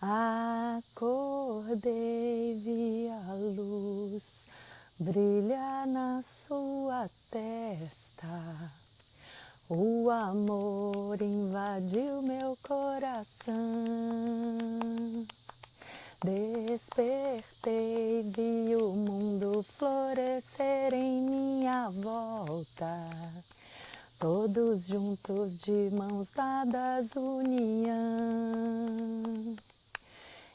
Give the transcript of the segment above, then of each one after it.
Acordei, vi a luz brilhar na sua testa. O amor invadiu meu coração. Despertei, vi o mundo florescer em minha volta. Todos juntos de mãos dadas, união.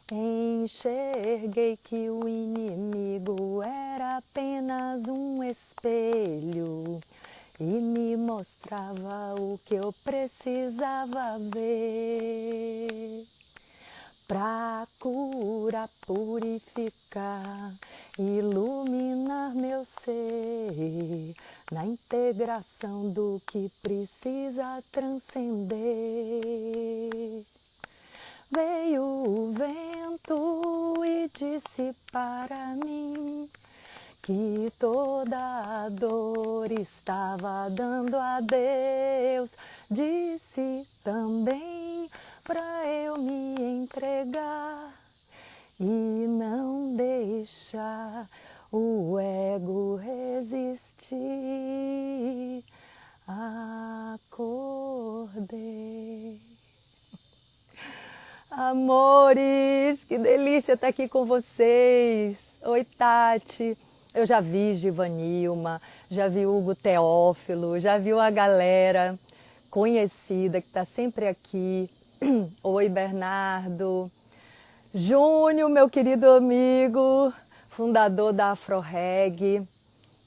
Enxerguei que o inimigo era apenas um espelho e me mostrava o que eu precisava ver. Pra curar, purificar, iluminar meu ser, na integração do que precisa transcender. Veio o vento e disse para mim que toda a dor estava dando adeus. Disse também para eu me entregar e não deixar o ego resistir. Acordei. Amores, que delícia estar aqui com vocês. Oi, Tati. Eu já vi Givanilma, já vi Hugo Teófilo, já vi uma galera conhecida que está sempre aqui. Oi, Bernardo. Júnior, meu querido amigo, fundador da AfroReg,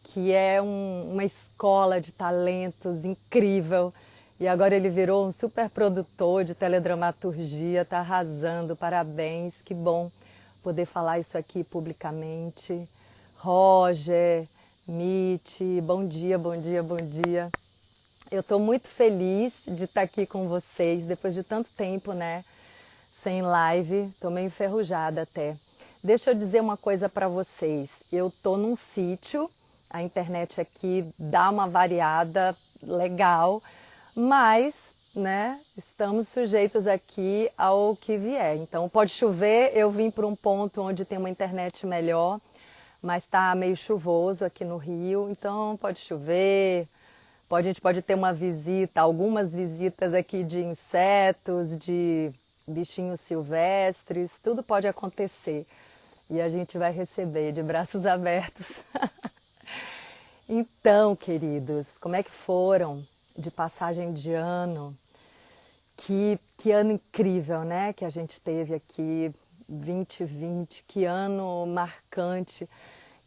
que é uma escola de talentos incrível. E agora ele virou um super produtor de teledramaturgia, está arrasando, parabéns, que bom poder falar isso aqui publicamente. Roger, Mitty, bom dia, bom dia, bom dia. Eu estou muito feliz de estar aqui com vocês, depois de tanto tempo, né, sem live, estou meio enferrujada até. Deixa eu dizer uma coisa para vocês, eu estou num sítio, a internet aqui dá uma variada legal, mas, né, estamos sujeitos aqui ao que vier. Então, pode chover, eu vim para um ponto onde tem uma internet melhor, mas está meio chuvoso aqui no Rio, então pode chover, a gente pode ter uma visita, algumas visitas aqui de insetos, de bichinhos silvestres, tudo pode acontecer. E a gente vai receber de braços abertos. Então, queridos, como é que foram de passagem de ano? Que ano incrível, né? Que a gente teve aqui, 2020, que ano marcante,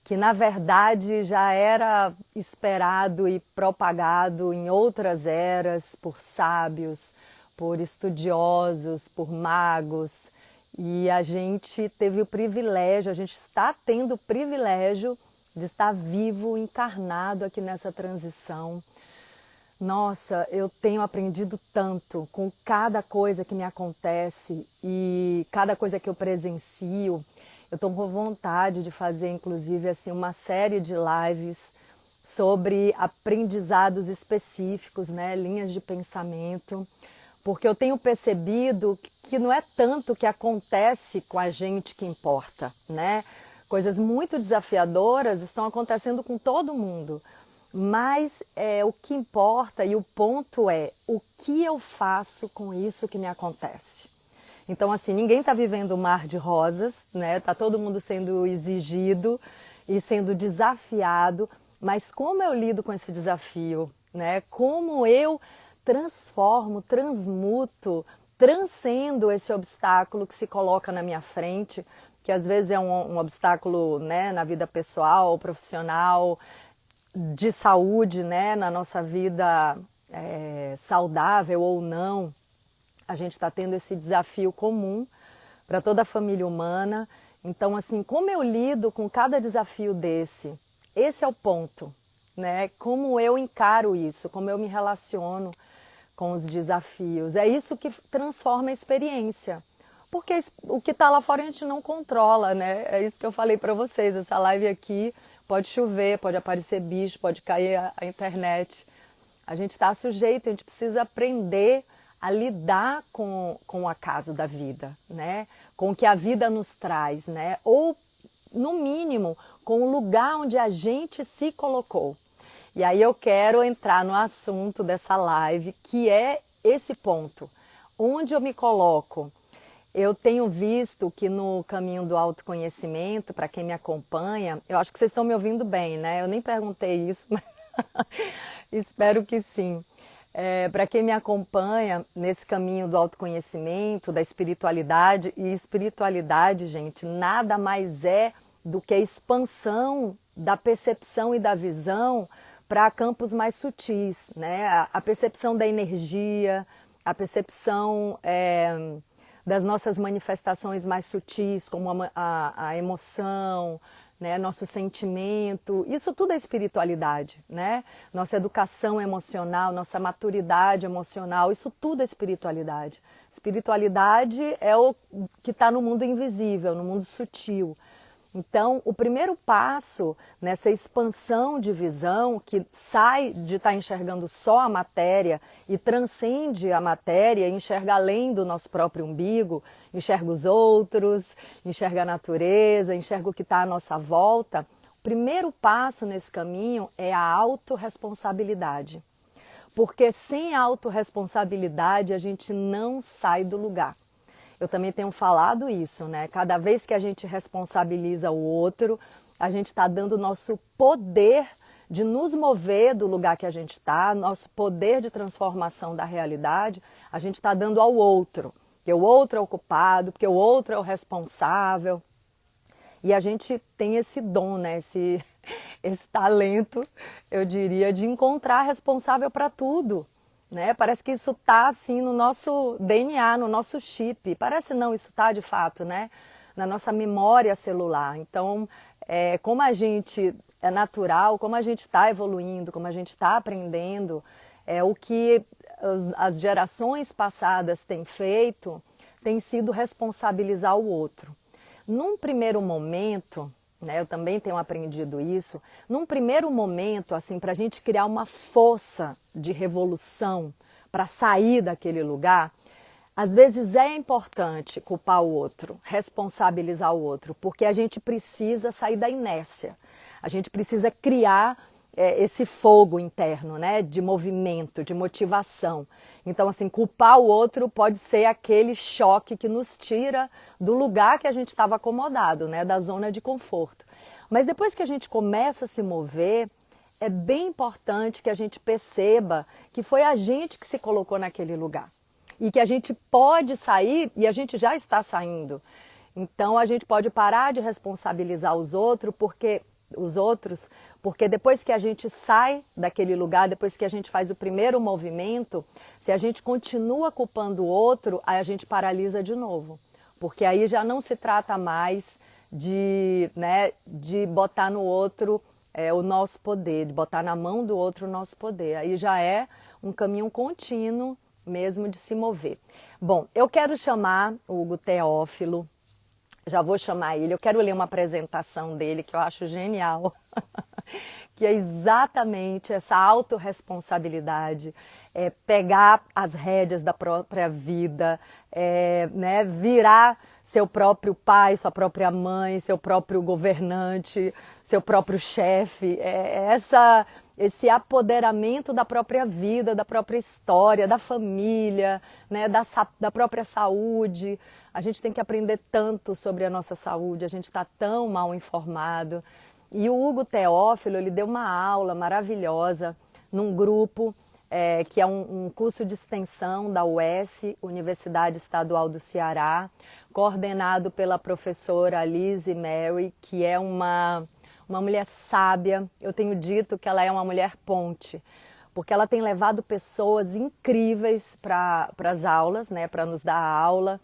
que na verdade já era esperado e propagado em outras eras por sábios, por estudiosos, por magos. E a gente teve o privilégio, a gente está tendo o privilégio de estar vivo, encarnado aqui nessa transição. Nossa, eu tenho aprendido tanto com cada coisa que me acontece e cada coisa que eu presencio. Eu estou com vontade de fazer, inclusive, assim, uma série de lives sobre aprendizados específicos, né, linhas de pensamento, porque eu tenho percebido que não é tanto o que acontece com a gente que importa, né? Coisas muito desafiadoras estão acontecendo com todo mundo. Mas o que importa e o ponto é o que eu faço com isso que me acontece. Então, assim, ninguém está vivendo um mar de rosas, né? Tá todo mundo sendo exigido e sendo desafiado, mas como eu lido com esse desafio, né? Como eu transformo, transmuto, transcendo esse obstáculo que se coloca na minha frente, que às vezes é um obstáculo, né, na vida pessoal, profissional, de saúde, né, na nossa vida saudável ou não. A gente está tendo esse desafio comum para toda a família humana. Então, assim, como eu lido com cada desafio desse? Esse é o ponto, né? Como eu encaro isso, como eu me relaciono com os desafios. É isso que transforma a experiência. Porque o que está lá fora a gente não controla, né? É isso que eu falei para vocês. Essa live aqui pode chover, pode aparecer bicho, pode cair a internet. A gente está sujeito, a gente precisa aprender a lidar com o acaso da vida, né? Com o que a vida nos traz, né? Ou, no mínimo, com o lugar onde a gente se colocou. E aí eu quero entrar no assunto dessa live, que é esse ponto. Onde eu me coloco? Eu tenho visto que no caminho do autoconhecimento, para quem me acompanha, eu acho que vocês estão me ouvindo bem, né? Eu nem perguntei isso, mas espero que sim. Para quem me acompanha nesse caminho do autoconhecimento, da espiritualidade, e espiritualidade, gente, nada mais é do que a expansão da percepção e da visão para campos mais sutis, né? A percepção da energia, a percepção das nossas manifestações mais sutis, como a emoção, né? Nosso sentimento, isso tudo é espiritualidade, né? Nossa educação emocional, nossa maturidade emocional, isso tudo é espiritualidade. Espiritualidade é o que está no mundo invisível, no mundo sutil. Então, o primeiro passo nessa expansão de visão, que sai de estar enxergando só a matéria e transcende a matéria, enxerga além do nosso próprio umbigo, enxerga os outros, enxerga a natureza, enxerga o que está à nossa volta. O primeiro passo nesse caminho é a autorresponsabilidade. Porque sem autorresponsabilidade a gente não sai do lugar. Eu também tenho falado isso, né? Cada vez que a gente responsabiliza o outro, a gente está dando o nosso poder de nos mover do lugar que a gente está, nosso poder de transformação da realidade, a gente está dando ao outro. Porque o outro é o culpado, porque o outro é o responsável. E a gente tem esse dom, né? Esse talento, eu diria, de encontrar responsável para tudo. Né? Parece que isso está assim no nosso DNA, no nosso chip. Parece não, isso está de fato, né? Na nossa memória celular. Então, como a gente é natural, como a gente está evoluindo, como a gente está aprendendo, o que as gerações passadas têm feito tem sido responsabilizar o outro. Num primeiro momento, né, eu também tenho aprendido isso, num primeiro momento, assim, para a gente criar uma força de revolução para sair daquele lugar, às vezes é importante culpar o outro, responsabilizar o outro, porque a gente precisa sair da inércia, a gente precisa criar esse fogo interno, né, de movimento, de motivação. Então, assim, culpar o outro pode ser aquele choque que nos tira do lugar que a gente estava acomodado, né, da zona de conforto. Mas depois que a gente começa a se mover, é bem importante que a gente perceba que foi a gente que se colocou naquele lugar. E que a gente pode sair, e a gente já está saindo. Então, a gente pode parar de responsabilizar os outros, porque depois que a gente sai daquele lugar, depois que a gente faz o primeiro movimento, se a gente continua culpando o outro, aí a gente paralisa de novo. Porque aí já não se trata mais de botar no outro o nosso poder, de botar na mão do outro o nosso poder. Aí já é um caminho contínuo mesmo de se mover. Bom, eu quero chamar o Hugo Teófilo. Já vou chamar ele, eu quero ler uma apresentação dele que eu acho genial, que é exatamente essa autorresponsabilidade, pegar as rédeas da própria vida, né, virar seu próprio pai, sua própria mãe, seu próprio governante, seu próprio chefe, esse apoderamento da própria vida, da própria história, da família, né, da própria saúde. A gente tem que aprender tanto sobre a nossa saúde, a gente está tão mal informado. E o Hugo Teófilo, ele deu uma aula maravilhosa num grupo que é um curso de extensão da UES, Universidade Estadual do Ceará, coordenado pela professora Lizzie Mary, que é uma mulher sábia. Eu tenho dito que ela é uma mulher ponte, porque ela tem levado pessoas incríveis para as aulas, né, para nos dar aula.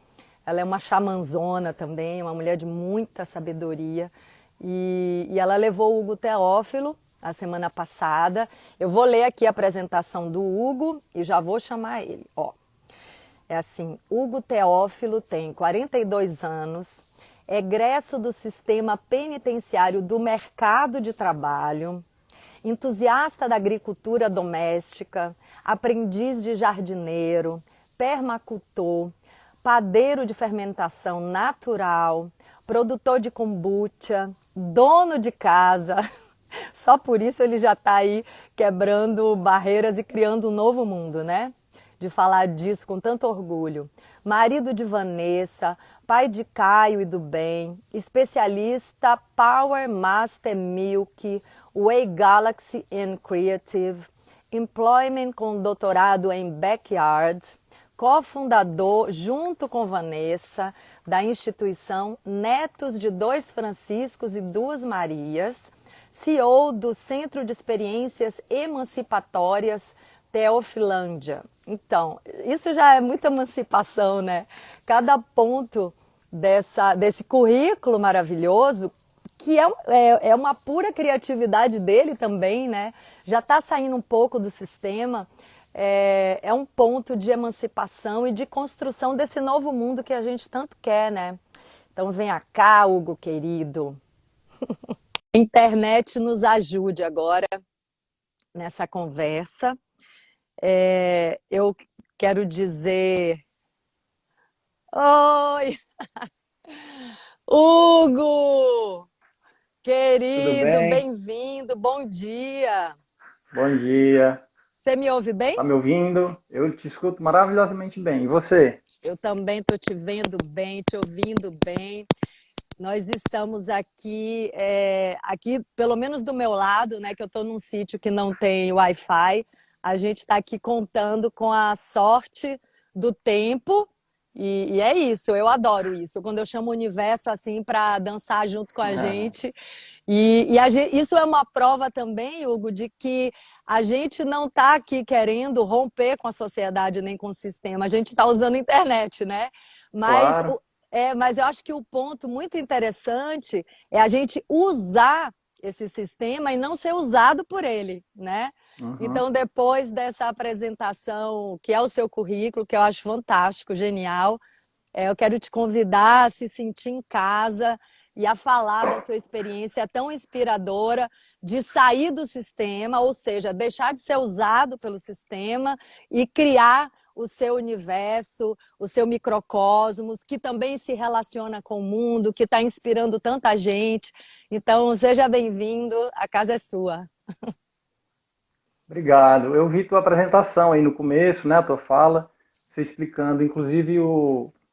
Ela é uma xamanzona também, uma mulher de muita sabedoria. E ela levou o Hugo Teófilo a semana passada. Eu vou ler aqui a apresentação do Hugo e já vou chamar ele. Ó, é assim, Hugo Teófilo tem 42 anos, egresso do sistema penitenciário do mercado de trabalho, entusiasta da agricultura doméstica, aprendiz de jardineiro, permacultor, padeiro de fermentação natural, produtor de kombucha, dono de casa. Só por isso ele já está aí quebrando barreiras e criando um novo mundo, né? De falar disso com tanto orgulho. Marido de Vanessa, pai de Caio e do Bem, especialista Power Master Milk, Way Galaxy and Creative, Employment com doutorado em Backyard, cofundador, junto com Vanessa, da instituição Netos de Dois Franciscos e Duas Marias, CEO do Centro de Experiências Emancipatórias Teofilândia. Então, isso já é muita emancipação, né? Cada ponto desse currículo maravilhoso, que é uma pura criatividade dele também, né? Já está saindo um pouco do sistema, é um ponto de emancipação e de construção desse novo mundo que a gente tanto quer, né? Então, venha cá, Hugo, querido. A internet nos ajude agora nessa conversa. Eu quero dizer... Oi! Hugo! Tudo Querido, bem? bem-vindo, bom dia! Bom dia. Você me ouve bem? Tá me ouvindo? Eu te escuto maravilhosamente bem. E você? Eu também estou te vendo bem, te ouvindo bem. Nós estamos aqui, pelo menos do meu lado, né, que eu estou num sítio que não tem Wi-Fi, a gente está aqui contando com a sorte do tempo e é isso, eu adoro isso, quando eu chamo o universo assim para dançar junto com a gente. Isso é uma prova também, Hugo, de que a gente não está aqui querendo romper com a sociedade nem com o sistema, a gente está usando a internet, né? Mas Claro. mas eu acho que o ponto muito interessante é a gente usar esse sistema e não ser usado por ele, né? Uhum. Então, depois dessa apresentação, que é o seu currículo, que eu acho fantástico, genial, eu quero te convidar a se sentir em casa e a falar da sua experiência tão inspiradora de sair do sistema, ou seja, deixar de ser usado pelo sistema e criar o seu universo, o seu microcosmos, que também se relaciona com o mundo, que está inspirando tanta gente. Então, seja bem-vindo, a casa é sua. Obrigado. Eu vi tua apresentação aí no começo, né? A tua fala, você explicando, inclusive,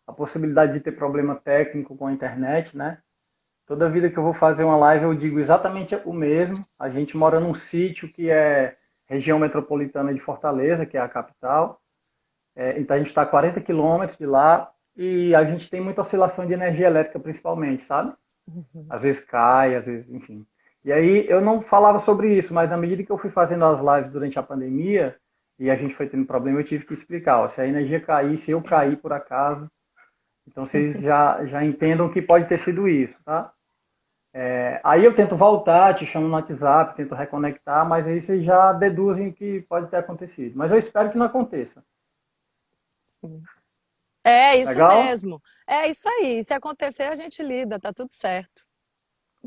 a possibilidade de ter problema técnico com a internet, né? Toda vida que eu vou fazer uma live eu digo exatamente o mesmo. A gente mora num sítio que é região metropolitana de Fortaleza, que é a capital. Então a gente está a 40 quilômetros de lá e a gente tem muita oscilação de energia elétrica, principalmente, sabe? Às vezes cai, às vezes, enfim. E aí eu não falava sobre isso, mas na medida que eu fui fazendo as lives durante a pandemia e a gente foi tendo problema, eu tive que explicar, ó, se a energia cair, se eu cair por acaso, então vocês já entendam que pode ter sido isso, tá? Aí eu tento voltar, te chamo no WhatsApp, tento reconectar, mas aí vocês já deduzem que pode ter acontecido. Mas eu espero que não aconteça. É isso Legal? mesmo. É isso aí. Se acontecer, a gente lida, tá tudo certo.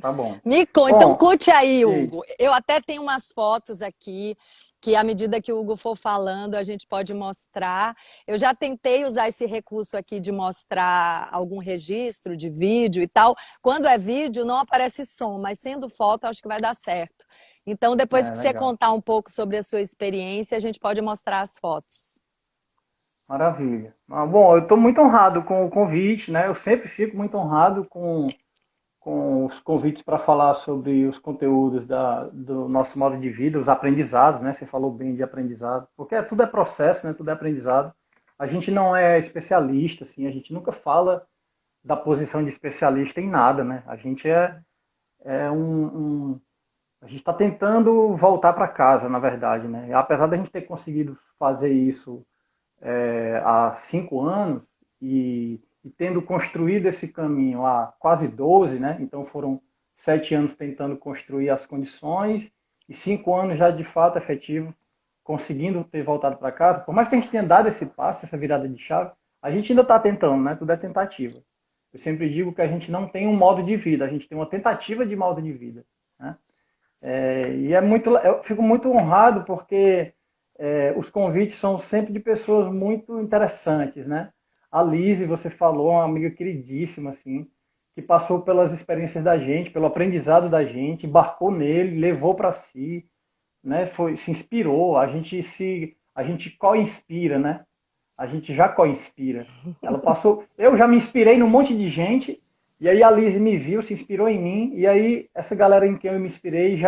Tá bom. Me conta, então Bom, conte aí, e Hugo. Eu até tenho umas fotos aqui que, à medida que o Hugo for falando, a gente pode mostrar. Eu já tentei usar esse recurso aqui de mostrar algum registro de vídeo e tal. Quando é vídeo, não aparece som, mas sendo foto, acho que vai dar certo. Então, depois que você legal. contar um pouco sobre a sua experiência, a gente pode mostrar as fotos. Maravilha. Bom, eu estou muito honrado com o convite, né? Eu sempre fico muito honrado com os convites para falar sobre os conteúdos do nosso modo de vida, os aprendizados, né? Você falou bem de aprendizado, porque tudo é processo, né? Tudo é aprendizado. A gente não é especialista, assim, a gente nunca fala da posição de especialista em nada, né? A gente a gente está tentando voltar para casa, na verdade, né? Apesar da gente ter conseguido fazer isso há 5 anos e tendo construído esse caminho há quase 12, né? Então foram 7 anos tentando construir as condições e 5 anos já de fato efetivo conseguindo ter voltado para casa. Por mais que a gente tenha dado esse passo, essa virada de chave, a gente ainda está tentando, né? Tudo é tentativa. Eu sempre digo que a gente não tem um modo de vida, a gente tem uma tentativa de modo de vida, né? E eu fico muito honrado porque os convites são sempre de pessoas muito interessantes, né? A Lise, você falou, uma amiga queridíssima, assim, que passou pelas experiências da gente, pelo aprendizado da gente, embarcou nele, levou para si, né? Se inspirou, a gente co-inspira, né? A gente já co-inspira. Ela passou, eu já me inspirei num monte de gente, e aí a Lise me viu, se inspirou em mim, e aí essa galera em quem eu me inspirei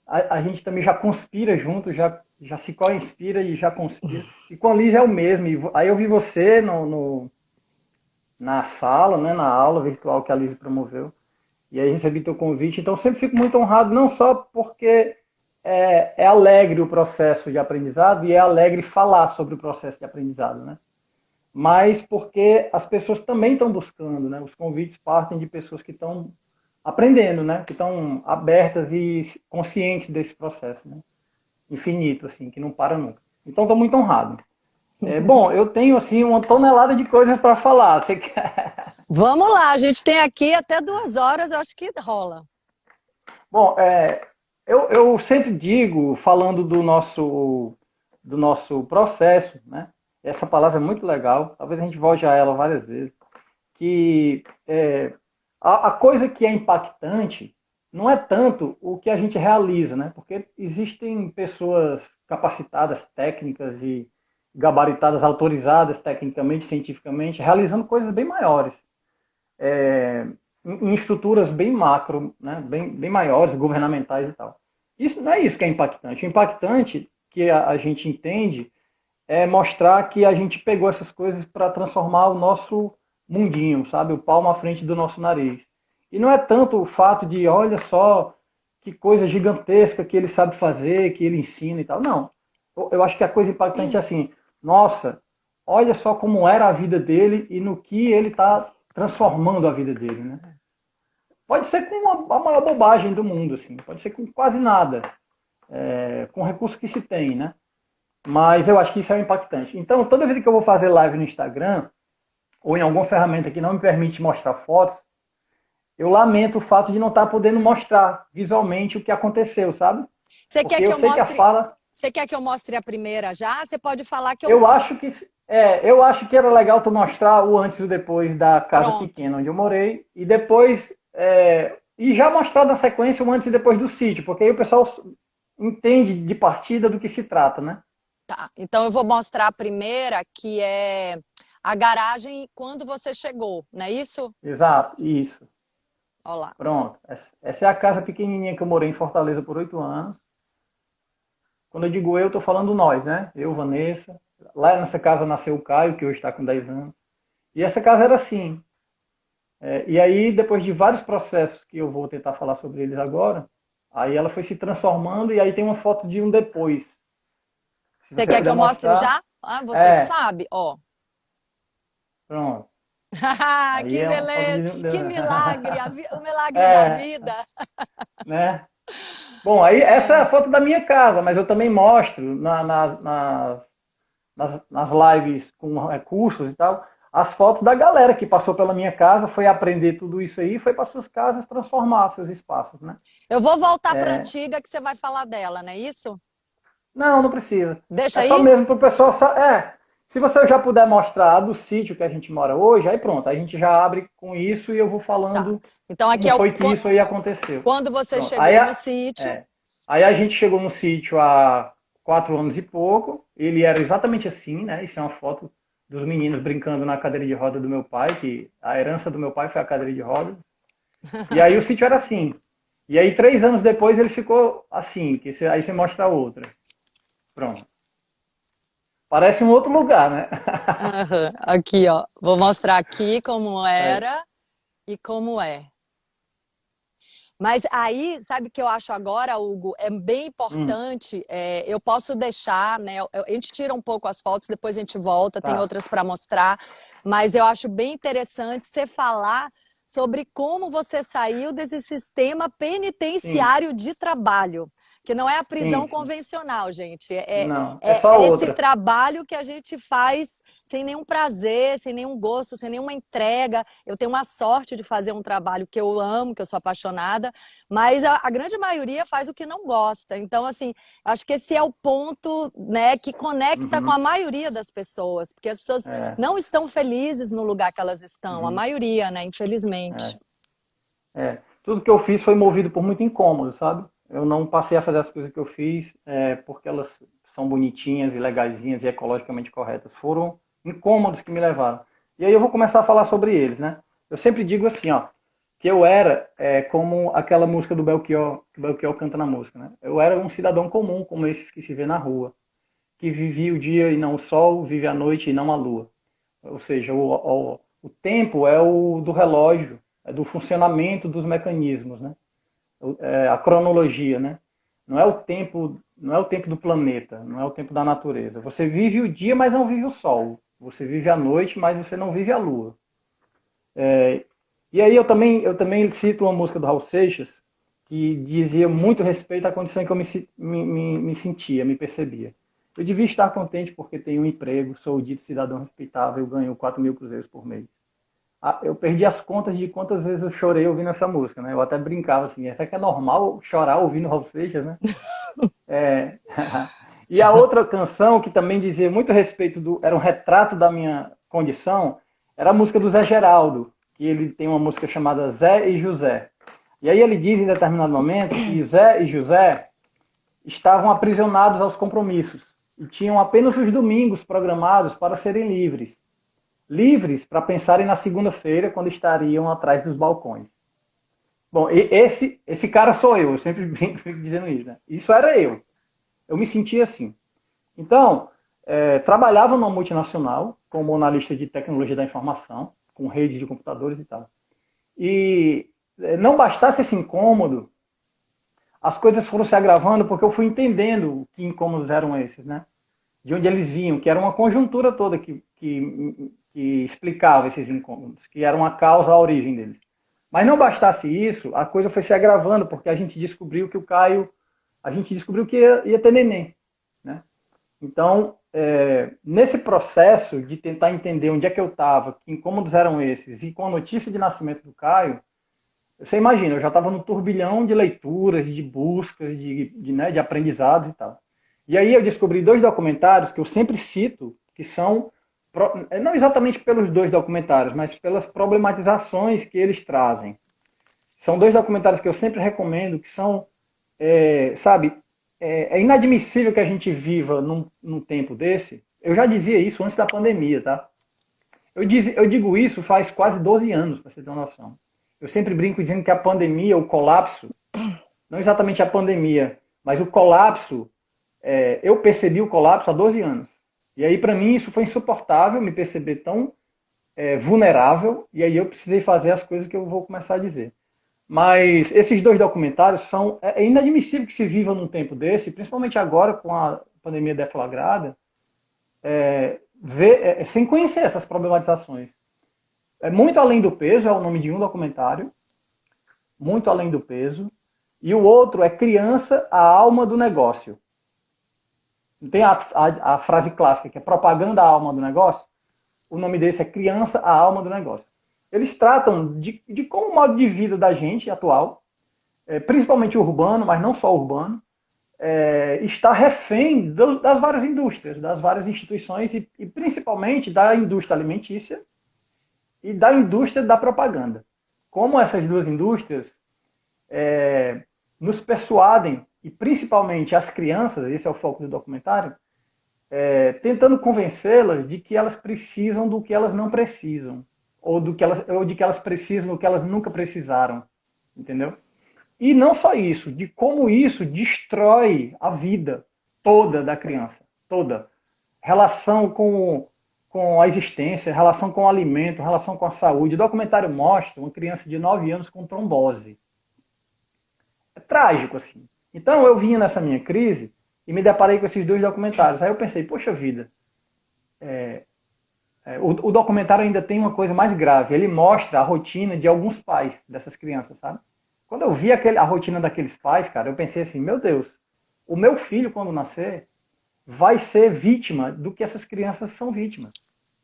a gente também já conspira junto, já se co-inspira e já conspira. E com a Lise é o mesmo. Aí eu vi você na sala, né, na aula virtual que a Lise promoveu, e aí recebi teu convite, então sempre fico muito honrado, não só porque é alegre o processo de aprendizado e é alegre falar sobre o processo de aprendizado, né? Mas porque as pessoas também estão buscando, né? Os convites partem de pessoas que estão aprendendo, né? Que estão abertas e conscientes desse processo, né? Infinito, assim, que não para nunca. Então, estou muito honrado. Bom, eu tenho, assim, uma tonelada de coisas para falar. Você quer... Vamos lá, a gente tem aqui até 2 horas, eu acho que rola. Bom, eu sempre digo, falando do nosso processo, né? Essa palavra é muito legal, talvez a gente volte a ela várias vezes, que a coisa que é impactante não é tanto o que a gente realiza, né? Porque existem pessoas capacitadas, técnicas e gabaritadas, autorizadas tecnicamente, cientificamente, realizando coisas bem maiores, em estruturas bem macro, né? Bem maiores, governamentais e tal. Isso não é isso que é impactante. O impactante que a gente entende é mostrar que a gente pegou essas coisas para transformar o nosso mundinho, sabe? O palmo à frente do nosso nariz. E não é tanto o fato de, olha só, que coisa gigantesca que ele sabe fazer, que ele ensina e tal. Não. Eu acho que a coisa impactante é assim, nossa, olha só como era a vida dele e no que ele está transformando a vida dele, né? Pode ser com a maior bobagem do mundo, assim. Pode ser com quase nada. Com o recurso que se tem, né? Mas eu acho que isso é impactante. Então, toda vez que eu vou fazer live no Instagram, ou em alguma ferramenta que não me permite mostrar fotos, eu lamento o fato de não estar podendo mostrar visualmente o que aconteceu, sabe? Você quer Porque que eu eu sei que a mostre? fala... Você quer que eu mostre a primeira já? Você pode falar que eu Eu mostro. acho que eu acho que era legal tu mostrar o antes e o depois da casa Pronto. pequena onde eu morei e depois e já mostrar na sequência o antes e depois do sítio, porque aí o pessoal entende de partida do que se trata, né? Tá. Então eu vou mostrar a primeira, que é a garagem quando você chegou, não é isso? Exato, isso. Olha lá. Pronto. Essa é a casa pequenininha que eu morei em Fortaleza por 8 anos. Quando eu digo eu, estou falando nós, né? Eu, Vanessa. Lá nessa casa nasceu o Caio, que hoje está com 10 anos. E essa casa era assim. E aí, depois de vários processos que eu vou tentar falar sobre eles agora, aí ela foi se transformando e aí tem uma foto de um depois. Se Você você quer que puder eu mostre mostrar. já? Ah, você que É, sabe, ó. pronto. Aí Que é uma foto de... beleza, que milagre, o milagre da É, vida. né? Bom, aí essa é a foto da minha casa, mas eu também mostro nas lives com recursos e tal, as fotos da galera que passou pela minha casa, foi aprender tudo isso aí, foi para suas casas transformar seus espaços, né? Eu vou voltar para a antiga que você vai falar dela, não é isso? Não, não precisa. Deixa É só aí? mesmo para o pessoal. Se você já puder mostrar a do sítio que a gente mora hoje, aí pronto, a gente já abre com isso e eu vou Tá. falando Então aqui como é o foi que isso aí aconteceu. quando você Pronto. Aí, chegou no sítio. aí a gente chegou no sítio há 4 anos e pouco. Ele era exatamente assim, né? Isso é uma foto dos meninos brincando na cadeira de roda do meu pai, que a herança do meu pai foi a cadeira de roda. E aí o sítio era assim. E aí 3 anos depois ele ficou assim, aí você mostra a outra. Pronto. Parece um outro lugar, né? Aham. Aqui, ó. Vou mostrar aqui como Aí. era e como é. Mas aí, sabe o que eu acho agora, Hugo? É bem Hum, importante. Eu posso deixar, né? A gente tira um pouco as fotos, depois a gente volta, tem tá. outras para mostrar. Mas eu acho bem interessante você falar sobre como você saiu desse sistema Sim. penitenciário de trabalho. Que não é a prisão Sim, sim. convencional, gente. Não, é só É esse outra. trabalho que a gente faz sem nenhum prazer, sem nenhum gosto, sem nenhuma entrega. Eu tenho uma sorte de fazer um trabalho que eu amo, que eu sou apaixonada, mas a grande maioria faz o que não gosta. Então, assim, acho que esse é o ponto, né, que conecta com Uhum, a maioria das pessoas, porque as pessoas é, não estão felizes no lugar que elas estão, a uhum, maioria, né, infelizmente. é, Tudo que eu fiz foi movido por muito incômodo, sabe? Eu não passei a fazer as coisas que eu fiz porque elas são bonitinhas e legaisinhas e ecologicamente corretas. Foram incômodos que me levaram. E aí eu vou começar a falar sobre eles, né? Eu sempre digo assim, ó, que eu era como aquela música do Belchior, que o Belchior canta na música, né? Eu era um cidadão comum, como esses que se vê na rua, que vivia o dia e não o sol, vive a noite e não a lua. Ou seja, o tempo é o do relógio, é do funcionamento dos mecanismos, né? A cronologia, né? Não é o tempo do planeta, não é o tempo da natureza. Você vive o dia, mas não vive o sol. Você vive a noite, mas você não vive a lua. E aí eu também cito uma música do Raul Seixas que dizia muito respeito à condição em que eu me sentia, me percebia. Eu devia estar contente porque tenho um emprego, sou o dito cidadão respeitável, ganho 4.000 cruzeiros por mês. Eu perdi as contas de quantas vezes eu chorei ouvindo essa música, né? Eu até brincava assim, essa que é normal chorar ouvindo Raul Seixas, né? É... E a outra canção que também dizia muito a respeito era um retrato da minha condição, era a música do Zé Geraldo, que ele tem uma música chamada Zé e José. E aí ele diz em determinado momento que Zé e José estavam aprisionados aos compromissos e tinham apenas os domingos programados para serem livres. Livres para pensarem na segunda-feira, quando estariam atrás dos balcões. Bom, esse cara sou eu sempre fico dizendo isso, né? Isso era eu. Eu me sentia assim. Então, trabalhava numa multinacional como analista de tecnologia da informação, com redes de computadores e tal. E não bastasse esse incômodo, as coisas foram se agravando porque eu fui entendendo que incômodos eram esses, né? De onde eles vinham, que era uma conjuntura toda que explicava esses incômodos, que era uma causa, a origem deles. Mas não bastasse isso, a coisa foi se agravando, porque a gente descobriu que o Caio, a gente descobriu que ia ter neném, né? Então, nesse processo de tentar entender onde é que eu estava, que incômodos eram esses, e com a notícia de nascimento do Caio, você imagina, eu já estava no turbilhão de leituras, de buscas, de aprendizados e tal. E aí eu descobri 2 documentários que eu sempre cito, que são, não exatamente pelos 2 documentários, mas pelas problematizações que eles trazem. São 2 documentários que eu sempre recomendo, que são, sabe, é inadmissível que a gente viva num tempo desse. Eu já dizia isso antes da pandemia, tá? Eu digo isso faz quase 12 anos, para você ter uma noção. Eu sempre brinco dizendo que a pandemia, o colapso, não exatamente a pandemia, mas o colapso, eu percebi o colapso há 12 anos. E aí, para mim, isso foi insuportável, me perceber tão vulnerável, e aí eu precisei fazer as coisas que eu vou começar a dizer. Mas esses 2 documentários são... É inadmissível que se viva num tempo desse, principalmente agora com a pandemia deflagrada, sem conhecer essas problematizações. Muito Além do Peso é o nome de um documentário, Muito Além do Peso, e o outro é Criança, a Alma do Negócio. Tem a frase clássica, que é propaganda a alma do negócio. O nome desse é Criança, a Alma do Negócio. Eles tratam de como o modo de vida da gente atual, principalmente urbano, mas não só urbano, está refém das várias indústrias, das várias instituições e principalmente da indústria alimentícia e da indústria da propaganda. Como essas 2 indústrias nos persuadem, e principalmente as crianças, esse é o foco do documentário, tentando convencê-las de que elas precisam do que elas não precisam, ou de que elas precisam do que elas nunca precisaram, entendeu? E não só isso, de como isso destrói a vida toda da criança, toda. Relação com a existência, relação com o alimento, relação com a saúde. O documentário mostra uma criança de 9 anos com trombose. É trágico, assim. Então eu vinha nessa minha crise e me deparei com esses 2 documentários. Aí eu pensei, poxa vida, o documentário ainda tem uma coisa mais grave. Ele mostra a rotina de alguns pais dessas crianças, sabe? Quando eu vi a rotina daqueles pais, cara, eu pensei assim, meu Deus, o meu filho, quando nascer, vai ser vítima do que essas crianças são vítimas.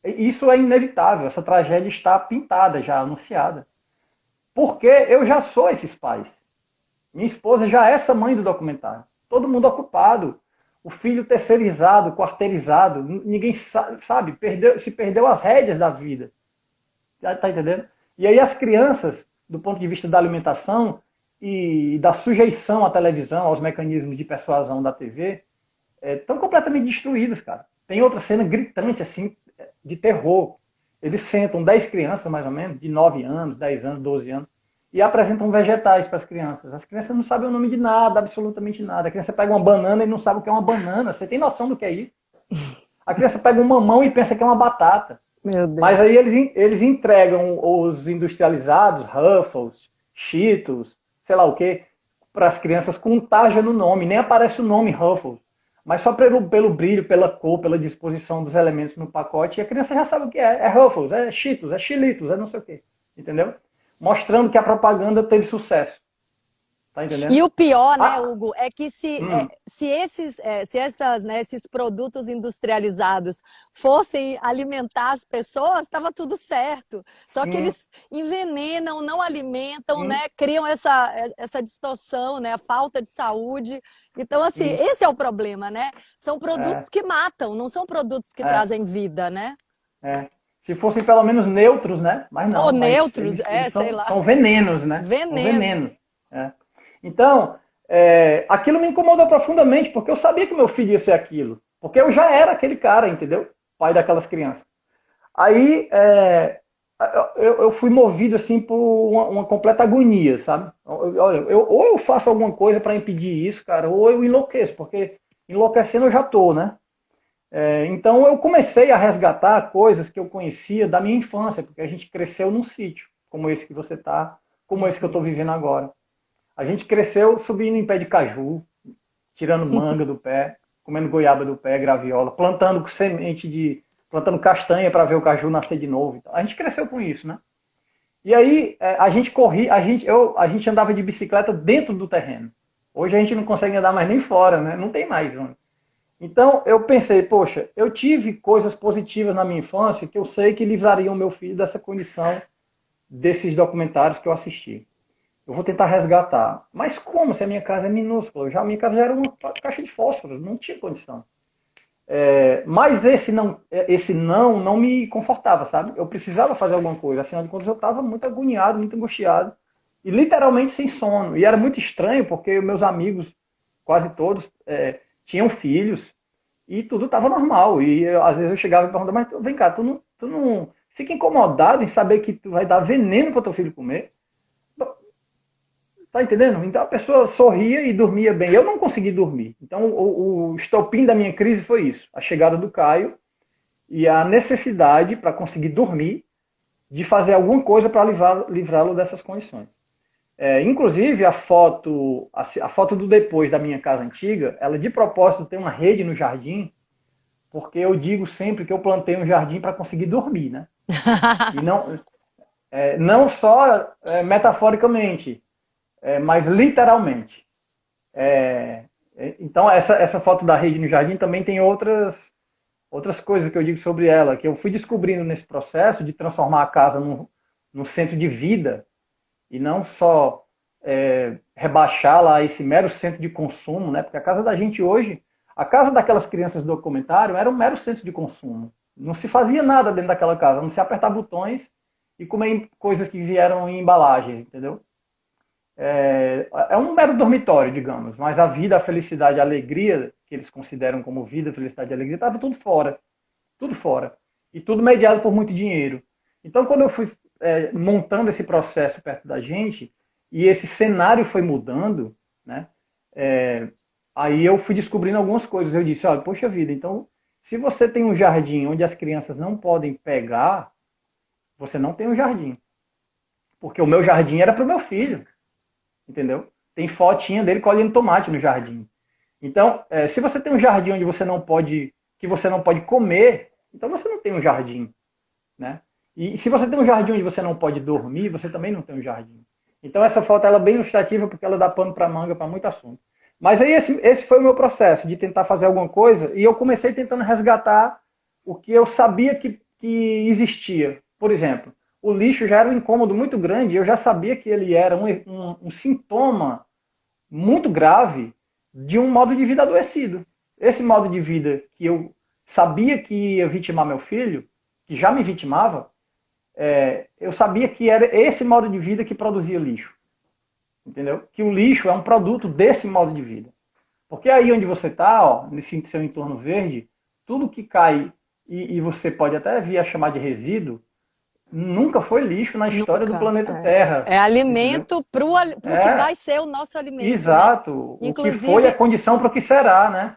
Isso é inevitável, essa tragédia está pintada, já anunciada. Porque eu já sou esses pais. Minha esposa já é essa mãe do documentário. Todo mundo ocupado, o filho terceirizado, quarteirizado, ninguém sabe, se perdeu as rédeas da vida. Tá entendendo? E aí as crianças, do ponto de vista da alimentação e da sujeição à televisão, aos mecanismos de persuasão da TV, estão completamente destruídas, cara. Tem outra cena gritante, assim, de terror. Eles sentam 10 crianças, mais ou menos, de 9 anos, 10 anos, 12 anos, e apresentam vegetais para as crianças. As crianças não sabem o nome de nada, absolutamente nada. A criança pega uma banana e não sabe o que é uma banana. Você tem noção do que é isso? A criança pega um mamão e pensa que é uma batata. Meu Deus. Mas aí eles entregam os industrializados, Ruffles, Cheetos, sei lá o quê, para as crianças com tarja no nome. Nem aparece o nome Ruffles. Mas só pelo brilho, pela cor, pela disposição dos elementos no pacote, a criança já sabe o que é. É Ruffles, é Cheetos, é Chilitos, é não sei o quê. Entendeu? Mostrando que a propaganda teve sucesso. Tá entendendo? E o pior, né, Hugo, é que se esses produtos industrializados fossem alimentar as pessoas, estava tudo certo. Só que eles envenenam, não alimentam, né, criam essa distorção, né, a falta de saúde. Então, assim, esse é o problema, né? São produtos que matam, não são produtos que trazem vida, né? Se fossem pelo menos neutros, né? Mas não. Ou neutros, eles sei lá. são venenos, né? Veneno. São venenos. Então, aquilo me incomodou profundamente, porque eu sabia que meu filho ia ser aquilo. Porque eu já era aquele cara, entendeu? Pai daquelas crianças. Aí, eu fui movido, assim, por uma completa agonia, sabe? Olha, ou eu faço alguma coisa para impedir isso, cara, ou eu enlouqueço, porque enlouquecendo eu já tô, né? Então, eu comecei a resgatar coisas que eu conhecia da minha infância, porque a gente cresceu num sítio, como esse que você tá, como esse que eu estou vivendo agora. A gente cresceu subindo em pé de caju, tirando manga do pé, comendo goiaba do pé, graviola, plantando plantando castanha para ver o caju nascer de novo. A gente cresceu com isso, né? E aí a gente corria, a gente andava de bicicleta dentro do terreno. Hoje a gente não consegue andar mais nem fora, né? Não tem mais. Né? Então eu pensei, poxa, eu tive coisas positivas na minha infância que eu sei que livrariam meu filho dessa condição desses documentários que eu assisti. Eu vou tentar resgatar. Mas como? Se a minha casa é minúscula? A minha casa já era uma caixa de fósforos, não tinha condição. Mas esse não me confortava, sabe? Eu precisava fazer alguma coisa. Afinal de contas, eu estava muito agoniado, muito angustiado. E literalmente sem sono. E era muito estranho, porque meus amigos, quase todos, tinham filhos. E tudo estava normal. E às vezes eu chegava e perguntava, mas vem cá, tu não fica incomodado em saber que tu vai dar veneno para teu filho comer? Tá entendendo? Então a pessoa sorria e dormia bem. Eu não consegui dormir. Então o estopim da minha crise foi isso. A chegada do Caio e a necessidade para conseguir dormir de fazer alguma coisa para livrá-lo dessas condições. Inclusive a foto do depois da minha casa antiga, ela de propósito tem uma rede no jardim, porque eu digo sempre que eu plantei um jardim para conseguir dormir, né? E não só metaforicamente, mas literalmente. Então, essa foto da rede no jardim também tem outras coisas que eu digo sobre ela, que eu fui descobrindo nesse processo de transformar a casa num centro de vida e não só rebaixá-la a esse mero centro de consumo, né? Porque a casa da gente hoje, a casa daquelas crianças do documentário era um mero centro de consumo. Não se fazia nada dentro daquela casa, não se apertar botões e comer coisas que vieram em embalagens, entendeu? É um mero dormitório, digamos, mas a vida, a felicidade, a alegria, que eles consideram como vida, felicidade e alegria, estava tudo fora. Tudo fora. E tudo mediado por muito dinheiro. Então, quando eu fui montando esse processo perto da gente, e esse cenário foi mudando, né, aí eu fui descobrindo algumas coisas. Eu disse, olha, poxa vida, então, se você tem um jardim onde as crianças não podem pegar, você não tem um jardim. Porque o meu jardim era para o meu filho. Entendeu? Tem fotinha dele colhendo tomate no jardim. Então, se você tem um jardim onde que você não pode comer, então você não tem um jardim, né? E se você tem um jardim onde você não pode dormir, você também não tem um jardim. Então essa foto ela é bem ilustrativa porque ela dá pano para manga para muito assunto. Mas aí esse foi o meu processo de tentar fazer alguma coisa e eu comecei tentando resgatar o que eu sabia que existia. Por exemplo, o lixo já era um incômodo muito grande, eu já sabia que ele era um sintoma muito grave de um modo de vida adoecido. Esse modo de vida que eu sabia que ia vitimar meu filho, que já me vitimava, eu sabia que era esse modo de vida que produzia lixo. Entendeu? Que o lixo é um produto desse modo de vida. Porque aí onde você está, nesse seu entorno verde, tudo que cai e você pode até vir a chamar de resíduo, nunca foi lixo na história do Nunca. planeta Terra. É Entendeu? alimento para o que É, vai ser o nosso alimento, né? exato. O que foi é Inclusive, condição para o que será, né?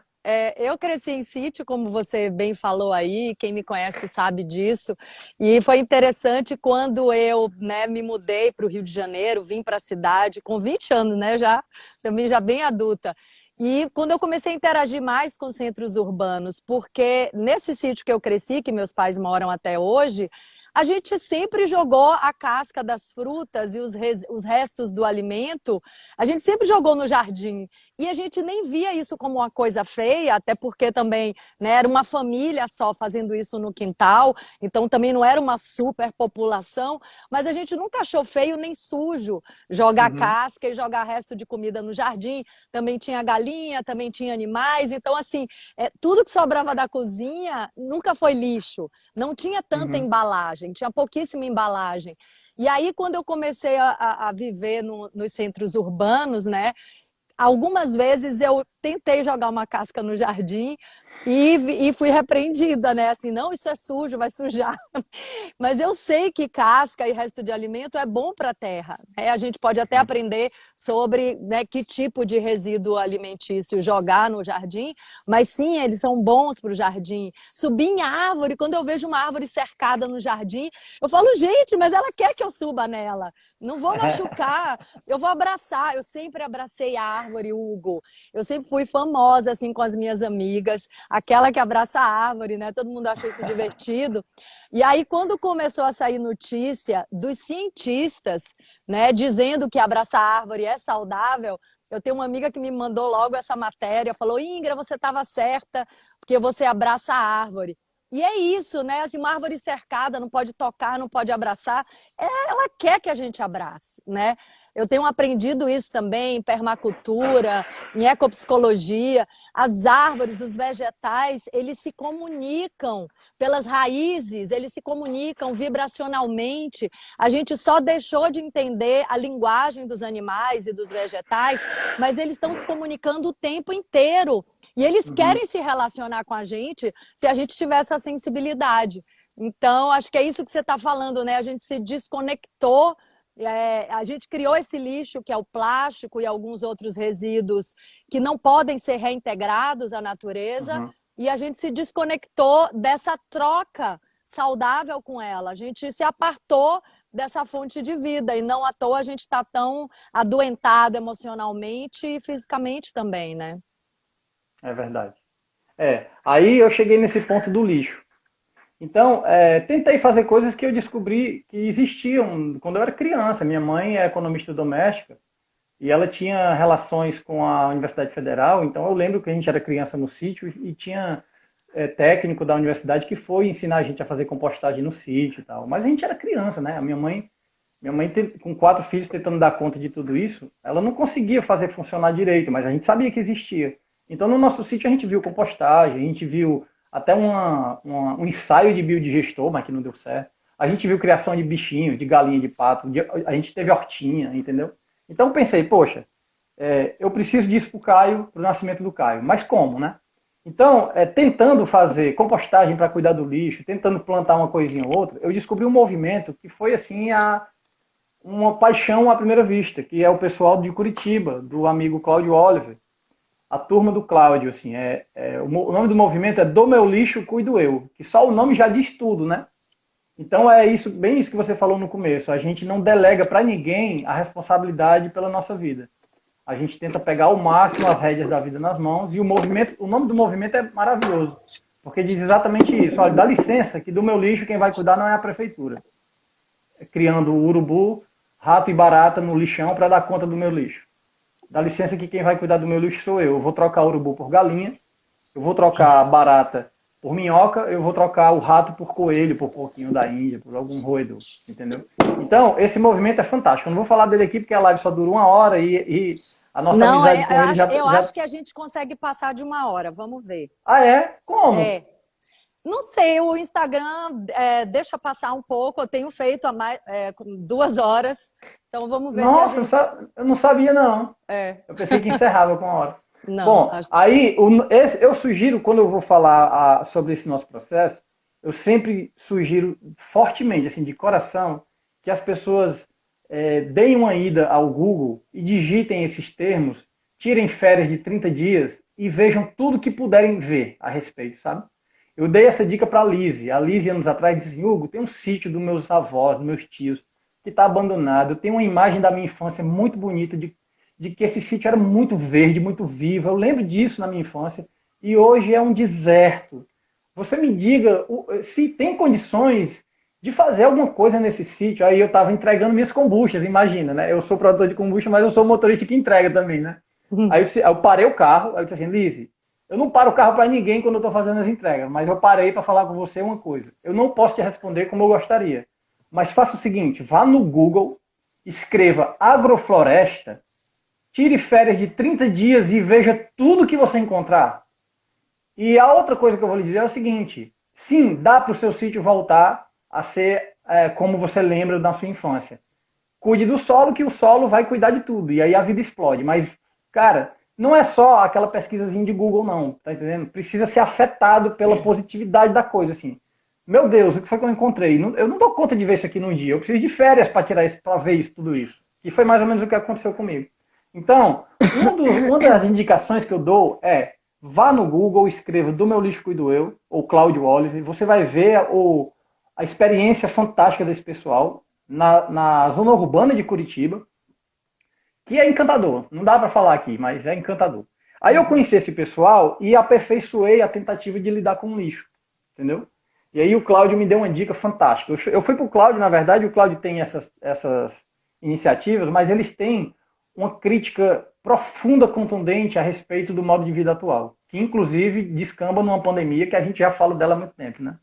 eu cresci em sítio, como você bem falou aí, quem me conhece sabe disso. E foi interessante quando eu, né, me mudei para o Rio de Janeiro, vim para a cidade com 20 anos, né, já também já bem adulta. E quando eu comecei a interagir mais com centros urbanos, porque nesse sítio que eu cresci, que meus pais moram até hoje, a gente sempre jogou a casca das frutas e os restos do alimento, a gente sempre jogou no jardim. E a gente nem via isso como uma coisa feia, até porque também, né, era uma família só fazendo isso no quintal, então também não era uma superpopulação, mas a gente nunca achou feio nem sujo jogar Uhum, casca e jogar resto de comida no jardim. Também tinha galinha, também tinha animais, então assim, tudo que sobrava da cozinha nunca foi lixo. Não tinha tanta uhum, embalagem, tinha pouquíssima embalagem. E aí, quando eu comecei a viver nos centros urbanos, né? Algumas vezes eu tentei jogar uma casca no jardim e fui repreendida, né? Assim, não, isso é sujo, vai sujar. Mas eu sei que casca e resto de alimento é bom para a terra, né? A gente pode até sim. aprender sobre, né, que tipo de resíduo alimentício jogar no jardim, mas sim, eles são bons para o jardim. Subir em árvore, quando eu vejo uma árvore cercada no jardim, eu falo, gente, mas ela quer que eu suba nela. Não vou machucar, eu vou abraçar. Eu sempre abracei a árvore, Hugo. Eu sempre fui famosa assim com as minhas amigas, aquela que abraça a árvore, né? Todo mundo acha isso divertido. E aí, quando começou a sair notícia dos cientistas, né, dizendo que abraçar a árvore é saudável, eu tenho uma amiga que me mandou logo essa matéria, falou: Ingra, você estava certa, porque você abraça a árvore. E é isso, né? Assim, uma árvore cercada, não pode tocar, não pode abraçar. Ela quer que a gente abrace, né? Eu tenho aprendido isso também em permacultura, em ecopsicologia. As árvores, os vegetais, eles se comunicam pelas raízes, eles se comunicam vibracionalmente. A gente só deixou de entender a linguagem dos animais e dos vegetais, mas eles estão se comunicando o tempo inteiro. E eles Uhum. querem se relacionar com a gente se a gente tiver essa sensibilidade. Então, acho que é isso que você está falando, né? A gente se desconectou, a gente criou esse lixo que é o plástico e alguns outros resíduos que não podem ser reintegrados à natureza, Uhum. e a gente se desconectou dessa troca saudável com ela. A gente se apartou dessa fonte de vida, e não à toa a gente está tão adoentado emocionalmente e fisicamente também, né? É verdade. Aí eu cheguei nesse ponto do lixo. Então, tentei fazer coisas que eu descobri que existiam quando eu era criança. Minha mãe é economista doméstica e ela tinha relações com a Universidade Federal. Então, eu lembro que a gente era criança no sítio e tinha técnico da universidade que foi ensinar a gente a fazer compostagem no sítio e tal. Mas a gente era criança, né? A minha mãe com 4 filhos tentando dar conta de tudo isso, ela não conseguia fazer funcionar direito, mas a gente sabia que existia. Então, no nosso sítio, a gente viu compostagem, a gente viu até um ensaio de biodigestor, mas que não deu certo. A gente viu criação de bichinho, de galinha, de pato, a gente teve hortinha, entendeu? Então, pensei, poxa, eu preciso disso para o Caio, para o nascimento do Caio. Mas como, né? Então, tentando fazer compostagem para cuidar do lixo, tentando plantar uma coisinha ou outra, eu descobri um movimento que foi assim uma paixão à primeira vista, que é o pessoal de Curitiba, do amigo Cláudio Oliver, a turma do Cláudio, assim, o nome do movimento é Do Meu Lixo Cuido Eu, que só o nome já diz tudo, né? Então é isso, bem isso que você falou no começo, a gente não delega para ninguém a responsabilidade pela nossa vida. A gente tenta pegar ao máximo as rédeas da vida nas mãos e o nome do movimento é maravilhoso, porque diz exatamente isso, olha, dá licença que do meu lixo quem vai cuidar não é a prefeitura. Criando urubu, rato e barata no lixão para dar conta do meu lixo. dá licença que quem vai cuidar do meu lixo sou eu. Eu vou trocar urubu por galinha, eu vou trocar barata por minhoca, eu vou trocar o rato por coelho, por porquinho da Índia, por algum roedor, entendeu? Então, esse movimento é fantástico. Eu não vou falar dele aqui porque a live só dura 1 hora e a nossa Não, amizade com ele eu acho que a gente consegue passar de 1 hora, vamos ver. Ah, é? Como? É. Não sei, o Instagram deixa passar um pouco, eu tenho feito 2 horas, então vamos ver se a Nossa, gente. eu não sabia, não. É, Eu pensei que encerrava com 1 hora. não, Bom, aí eu sugiro, quando eu vou falar sobre esse nosso processo, eu sempre sugiro fortemente, assim, de coração, que as pessoas deem uma ida ao Google e digitem esses termos, tirem férias de 30 dias e vejam tudo que puderem ver a respeito, sabe? Eu dei essa dica para a Lise. A Lise, anos atrás, disse assim, Hugo, tem um sítio dos meus avós, dos meus tios, que está abandonado. Eu tenho uma imagem da minha infância muito bonita de que esse sítio era muito verde, muito vivo. Eu lembro disso na minha infância e hoje é um deserto. Você me diga se tem condições de fazer alguma coisa nesse sítio. Aí eu estava entregando minhas kombuchas, imagina, né? Eu sou produtor de kombucha, mas eu sou motorista que entrega também, né? Aí eu parei o carro, aí eu disse assim, Lise, eu não paro o carro para ninguém quando eu estou fazendo as entregas, mas eu parei para falar com você uma coisa. Eu não posso te responder como eu gostaria, mas faça o seguinte, vá no Google, escreva agrofloresta, tire férias de 30 dias e veja tudo que você encontrar. E a outra coisa que eu vou lhe dizer é o seguinte, sim, dá para o seu sítio voltar a ser como você lembra da sua infância. Cuide do solo, que o solo vai cuidar de tudo, e aí a vida explode. Mas, cara, não é só aquela pesquisazinha de Google, não, tá entendendo? Precisa ser afetado pela positividade da coisa, assim. Meu Deus, o que foi que eu encontrei? Eu não dou conta de ver isso aqui num dia. Eu preciso de férias para tirar isso, para ver isso, tudo isso. E foi mais ou menos o que aconteceu comigo. Então, uma das indicações que eu dou é vá no Google, escreva Do Meu Lixo Cuido Eu, ou Cláudio Oliver, você vai ver a experiência fantástica desse pessoal na zona urbana de Curitiba, que é encantador. Não dá para falar aqui, mas é encantador. Aí eu conheci esse pessoal e aperfeiçoei a tentativa de lidar com o lixo, entendeu? E aí o Cláudio me deu uma dica fantástica. Eu fui para o Cláudio, na verdade, o Cláudio tem essas iniciativas, mas eles têm uma crítica profunda, contundente a respeito do modo de vida atual, que inclusive descamba numa pandemia que a gente já fala dela há muito tempo, né?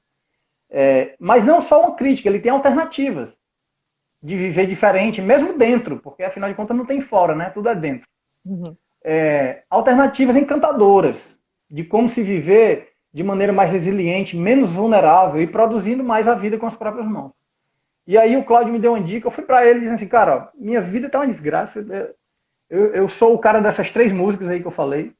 Mas não só uma crítica, ele tem alternativas de viver diferente, mesmo dentro, porque afinal de contas não tem fora, né? Tudo é dentro. Uhum. Alternativas encantadoras de como se viver de maneira mais resiliente, menos vulnerável e produzindo mais a vida com as próprias mãos. E aí o Cláudio me deu uma dica, eu fui para ele dizendo assim, cara, ó, minha vida tá uma desgraça, eu sou o cara dessas 3 músicas aí que eu falei,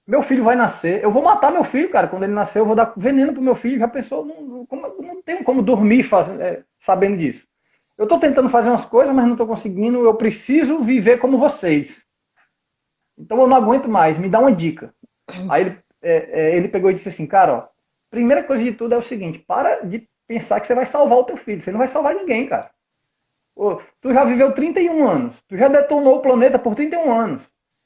meu filho vai nascer, eu vou matar meu filho, cara, quando ele nascer eu vou dar veneno pro meu filho, já pensou, não tenho como dormir sabendo disso. Eu estou tentando fazer umas coisas, mas não estou conseguindo, eu preciso viver como vocês. Então eu não aguento mais, me dá uma dica. Aí ele pegou e disse assim, cara, ó, primeira coisa de tudo é o seguinte, para de pensar que você vai salvar o teu filho, você não vai salvar ninguém, cara. Tu já viveu 31 anos, tu já detonou o planeta por 31 anos.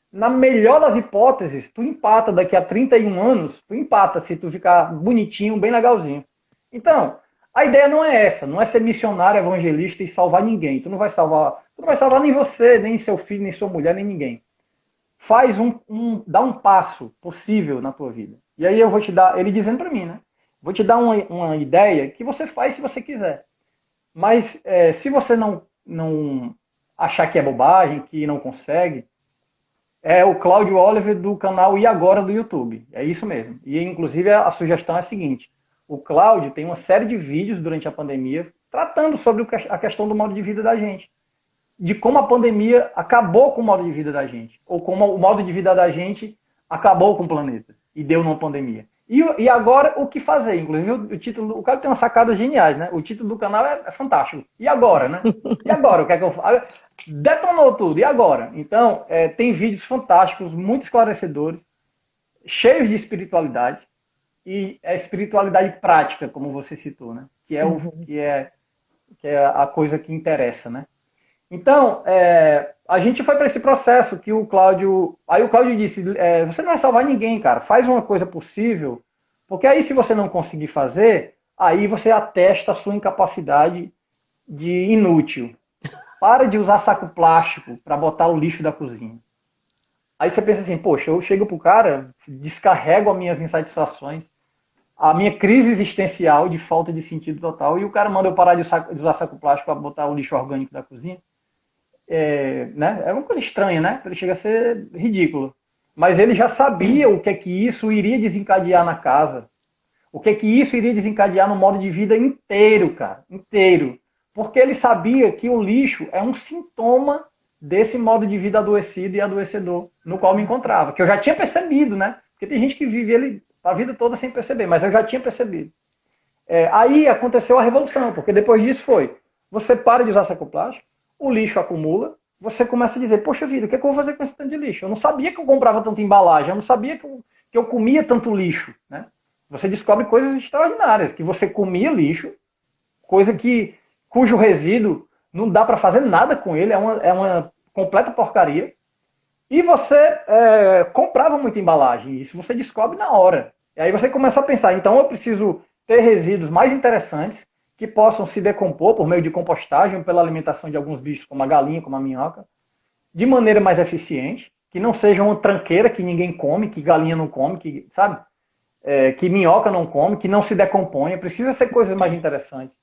Na melhor das hipóteses, tu empata daqui a 31 anos, tu empata se tu ficar bonitinho, bem legalzinho. Então, a ideia não é essa, não é ser missionário, evangelista e salvar ninguém. Tu não vai salvar nem você, nem seu filho, nem sua mulher, nem ninguém. Dá um passo possível na tua vida. E aí eu vou te dar, ele dizendo para mim, né? Vou te dar uma ideia que você faz se você quiser. Mas se você não achar que é bobagem, que não consegue, é o Cláudio Oliver do canal E Agora do YouTube. É isso mesmo. E inclusive a sugestão é a seguinte. O Cláudio tem uma série de vídeos durante a pandemia tratando sobre a questão do modo de vida da gente. De como a pandemia acabou com o modo de vida da gente. Ou como o modo de vida da gente acabou com o planeta. E deu numa pandemia. E agora, o que fazer? Inclusive, o título, o cara tem umas sacadas geniais, né? O título do canal é fantástico. E agora, né? E agora? O que é que eu faço? Detonou tudo. E agora? Então, tem vídeos fantásticos, muito esclarecedores, cheios de espiritualidade. E a espiritualidade prática, como você citou, né? Que é a coisa que interessa, né? Então, a gente foi para esse processo que o Cláudio... Aí o Cláudio disse, você não vai salvar ninguém, cara. Faz uma coisa possível, porque aí se você não conseguir fazer, aí você atesta a sua incapacidade de inútil. Para de usar saco plástico para botar o lixo da cozinha. Aí você pensa assim, poxa, eu chego pro cara, descarrego as minhas insatisfações, a minha crise existencial de falta de sentido total, e o cara manda eu parar de usar saco plástico para botar o lixo orgânico da cozinha. Né? É uma coisa estranha, né? Ele chega a ser ridículo. Mas ele já sabia o que é que isso iria desencadear na casa. O que é que isso iria desencadear no modo de vida inteiro, cara. Inteiro. Porque ele sabia que o lixo é um sintoma desse modo de vida adoecido e adoecedor no qual me encontrava. Que eu já tinha percebido, né? Porque tem gente que vive ele a vida toda sem perceber, mas eu já tinha percebido. Aí aconteceu a revolução, porque depois disso foi, você para de usar saco plástico, o lixo acumula, você começa a dizer, poxa vida, o que, é que eu vou fazer com esse tanto de lixo? Eu não sabia que eu comprava tanta embalagem, eu não sabia que eu comia tanto lixo, né? Você descobre coisas extraordinárias, que você comia lixo, coisa cujo resíduo não dá para fazer nada com ele, é uma completa porcaria, e você comprava muita embalagem, isso você descobre na hora. E aí você começa a pensar, então eu preciso ter resíduos mais interessantes que possam se decompor por meio de compostagem, pela alimentação de alguns bichos, como a galinha, como a minhoca, de maneira mais eficiente, que não seja uma tranqueira que ninguém come, que galinha não come, que, sabe? Que minhoca não come, que não se decomponha, precisa ser coisas mais interessantes.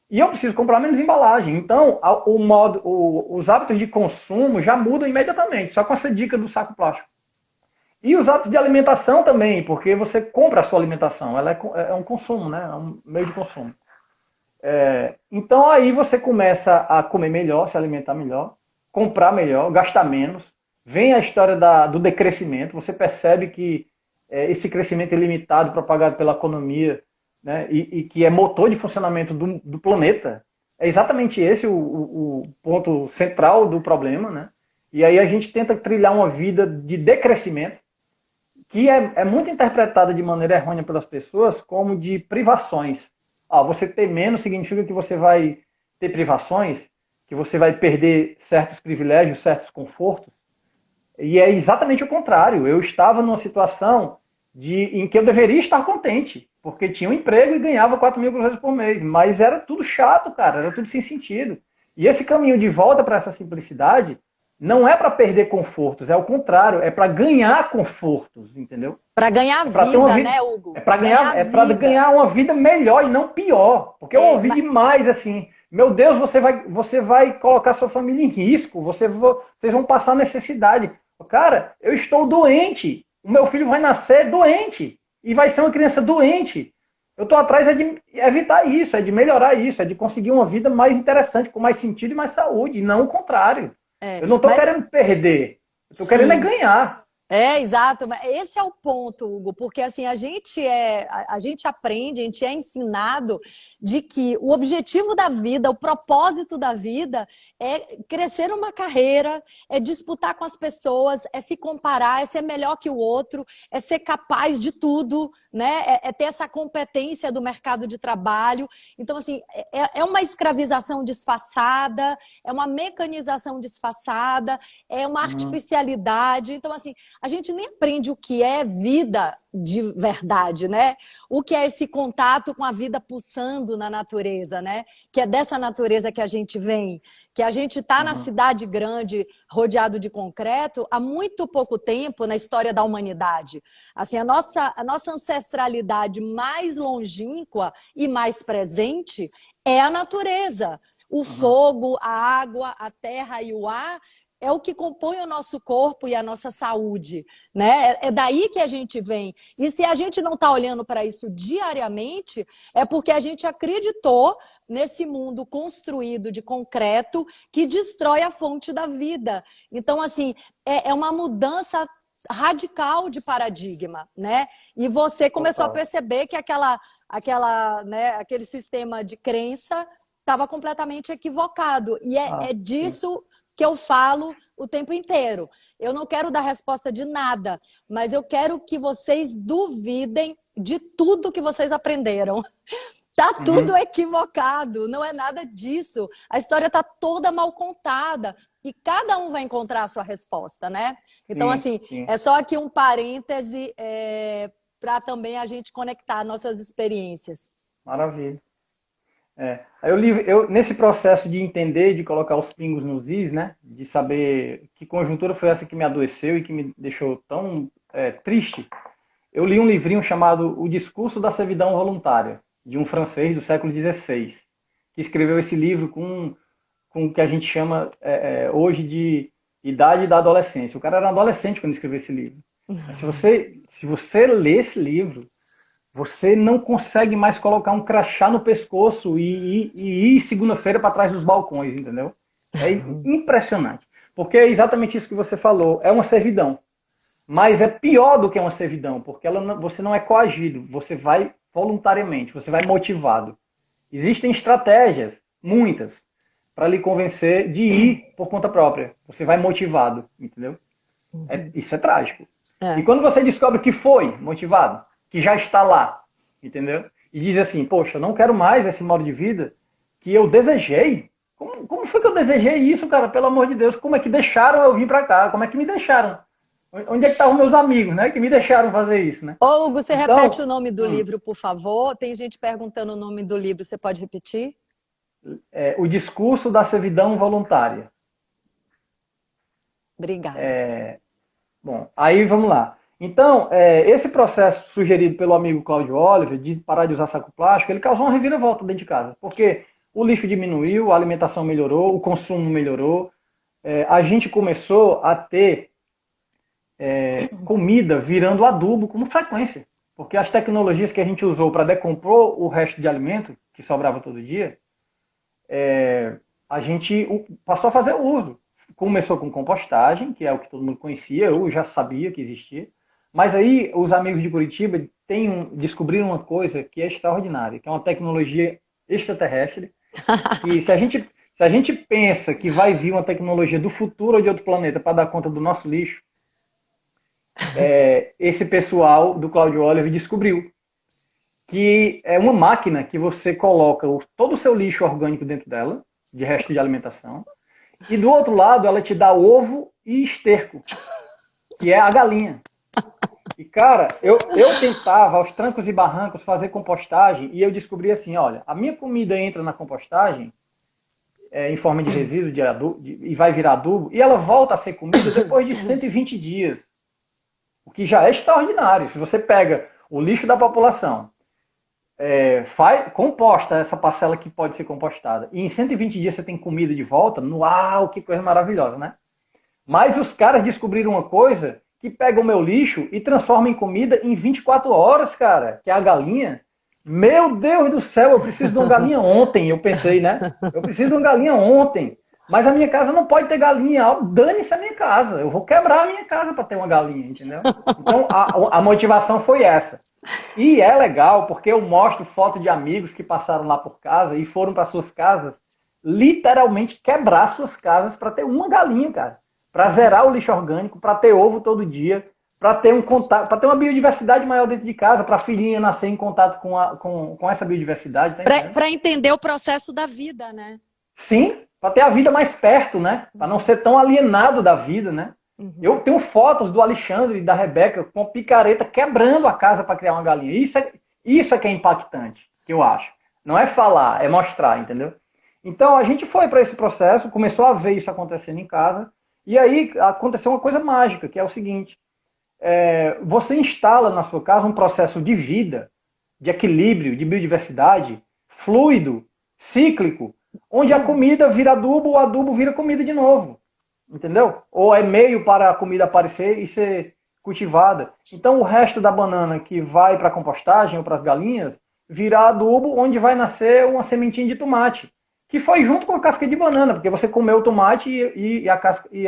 E eu preciso comprar menos embalagem. Então, os hábitos de consumo já mudam imediatamente, só com essa dica do saco plástico. E os hábitos de alimentação também, porque você compra a sua alimentação, ela é um consumo, né? É um meio de consumo. Então aí você começa a comer melhor, se alimentar melhor, comprar melhor, gastar menos. Vem a história do decrescimento, você percebe que esse crescimento ilimitado propagado pela economia, né, e que é motor de funcionamento do planeta, é exatamente esse o ponto central do problema, né? E aí a gente tenta trilhar uma vida de decrescimento, que é muito interpretada de maneira errônea pelas pessoas como de privações. Você ter menos significa que você vai ter privações, que você vai perder certos privilégios, certos confortos. E é exatamente o contrário. Eu estava numa situação em que eu deveria estar contente, porque tinha um emprego e ganhava 4 mil cruzeiros por mês, mas era tudo chato, cara, era tudo sem sentido. E esse caminho de volta para essa simplicidade não é para perder confortos, é o contrário, é para ganhar confortos, entendeu? Para ganhar vida, né, Hugo? É para ganhar uma vida melhor e não pior. Porque eu ouvi demais assim, meu Deus, você vai colocar sua família em risco, vocês vão passar necessidade. Cara, eu estou doente. O meu filho vai nascer doente e vai ser uma criança doente. Eu estou atrás de evitar isso, é de melhorar isso, é de conseguir uma vida mais interessante, com mais sentido e mais saúde, e não o contrário. Eu não estou querendo perder, eu estou querendo ganhar. Exato. Esse é o ponto, Hugo, porque assim a gente aprende, a gente é ensinado de que o objetivo da vida, o propósito da vida é crescer uma carreira, é disputar com as pessoas, é se comparar, é ser melhor que o outro, é ser capaz de tudo, né? É ter essa competência do mercado de trabalho. Então, assim, é uma escravização disfarçada, é uma mecanização disfarçada, é uma artificialidade. Então, assim, a gente nem aprende o que é vida de verdade, né? O que é esse contato com a vida pulsando na natureza, né? Que é dessa natureza que a gente vem, que a gente está na cidade grande, rodeado de concreto, há muito pouco tempo na história da humanidade. Assim, a nossa ancestralidade mais longínqua e mais presente é a natureza. O fogo, a água, a terra e o ar é o que compõe o nosso corpo e a nossa saúde, né? É daí que a gente vem. E se a gente não está olhando para isso diariamente, é porque a gente acreditou nesse mundo construído de concreto que destrói a fonte da vida. Então, assim, é uma mudança radical de paradigma, né? E você começou a perceber que aquele sistema de crença estava completamente equivocado. E é disso que eu falo o tempo inteiro. Eu não quero dar resposta de nada, mas eu quero que vocês duvidem de tudo que vocês aprenderam. Tá tudo equivocado, não é nada disso. A história tá toda mal contada e cada um vai encontrar a sua resposta, né? Então, assim, é só aqui um parêntese para também a gente conectar nossas experiências. Maravilha. Aí nesse processo de entender, de colocar os pingos nos is, né? De saber que conjuntura foi essa que me adoeceu e que me deixou tão triste, eu li um livrinho chamado O Discurso da Servidão Voluntária, de um francês do século XVI, que escreveu esse livro com o que a gente chama hoje de idade da adolescência. O cara era um adolescente quando escreveu esse livro. Mas se você lê esse livro, você não consegue mais colocar um crachá no pescoço e ir segunda-feira para trás dos balcões, entendeu? É impressionante. Porque é exatamente isso que você falou. É uma servidão. Mas é pior do que uma servidão, porque você não é coagido. Você vai voluntariamente, você vai motivado. Existem estratégias, muitas, para lhe convencer de ir por conta própria. Você vai motivado, entendeu? Isso é trágico. E quando você descobre que foi motivado, que já está lá, entendeu? E diz assim, poxa, eu não quero mais esse modo de vida que eu desejei. Como foi que eu desejei isso, cara? Pelo amor de Deus, como é que deixaram eu vir para cá? Como é que me deixaram? Onde é que estavam meus amigos, né? Que me deixaram fazer isso, né? Ô, Hugo, você repete o nome do livro, por favor? Tem gente perguntando o nome do livro, você pode repetir? O Discurso da Servidão Voluntária. Obrigada. Bom, aí vamos lá. Então, esse processo sugerido pelo amigo Cláudio Oliver, de parar de usar saco plástico, ele causou uma reviravolta dentro de casa. Porque o lixo diminuiu, a alimentação melhorou, o consumo melhorou, a gente começou a ter comida virando adubo com frequência. Porque as tecnologias que a gente usou para decompor o resto de alimento, que sobrava todo dia, a gente passou a fazer uso. Começou com compostagem, que é o que todo mundo conhecia, eu já sabia que existia. Mas aí os amigos de Curitiba descobriram uma coisa que é extraordinária, que é uma tecnologia extraterrestre, que se a gente pensa que vai vir uma tecnologia do futuro ou de outro planeta para dar conta do nosso lixo, esse pessoal do Cláudio Oliver descobriu que é uma máquina que você coloca todo o seu lixo orgânico dentro dela, de resto de alimentação, e do outro lado ela te dá ovo e esterco, que é a galinha. E cara, eu tentava aos trancos e barrancos fazer compostagem e eu descobri assim, olha, a minha comida entra na compostagem em forma de resíduo de adubo, e vai virar adubo, e ela volta a ser comida depois de 120 dias. O que já é extraordinário. Se você pega o lixo da população, composta essa parcela que pode ser compostada, e em 120 dias você tem comida de volta, uau, que coisa maravilhosa, né? Mas os caras descobriram uma coisa que pega o meu lixo e transforma em comida em 24 horas, cara, que é a galinha. Meu Deus do céu, eu preciso de uma galinha ontem, eu pensei, né? Eu preciso de uma galinha ontem. Mas a minha casa não pode ter galinha. Dane-se a minha casa. Eu vou quebrar a minha casa para ter uma galinha, entendeu? Então, a motivação foi essa. E é legal porque eu mostro foto de amigos que passaram lá por casa e foram para suas casas literalmente quebrar suas casas para ter uma galinha, cara. Para zerar o lixo orgânico, para ter ovo todo dia, para ter para ter uma biodiversidade maior dentro de casa, para a filhinha nascer em contato com essa biodiversidade. Tá para entender o processo da vida, né? Sim, para ter a vida mais perto, né? Para não ser tão alienado da vida, né? Uhum. Eu tenho fotos do Alexandre e da Rebeca com picareta quebrando a casa para criar uma galinha. Isso é que é impactante, que eu acho. Não é falar, é mostrar, entendeu? Então a gente foi para esse processo, começou a ver isso acontecendo em casa, e aí aconteceu uma coisa mágica, que é o seguinte: você instala na sua casa um processo de vida, de equilíbrio, de biodiversidade, fluido, cíclico, onde a comida vira adubo, o adubo vira comida de novo. Entendeu? Ou é meio para a comida aparecer e ser cultivada. Então o resto da banana que vai para a compostagem ou para as galinhas, vira adubo, onde vai nascer uma sementinha de tomate. Que foi junto com a casca de banana, porque você comeu o tomate e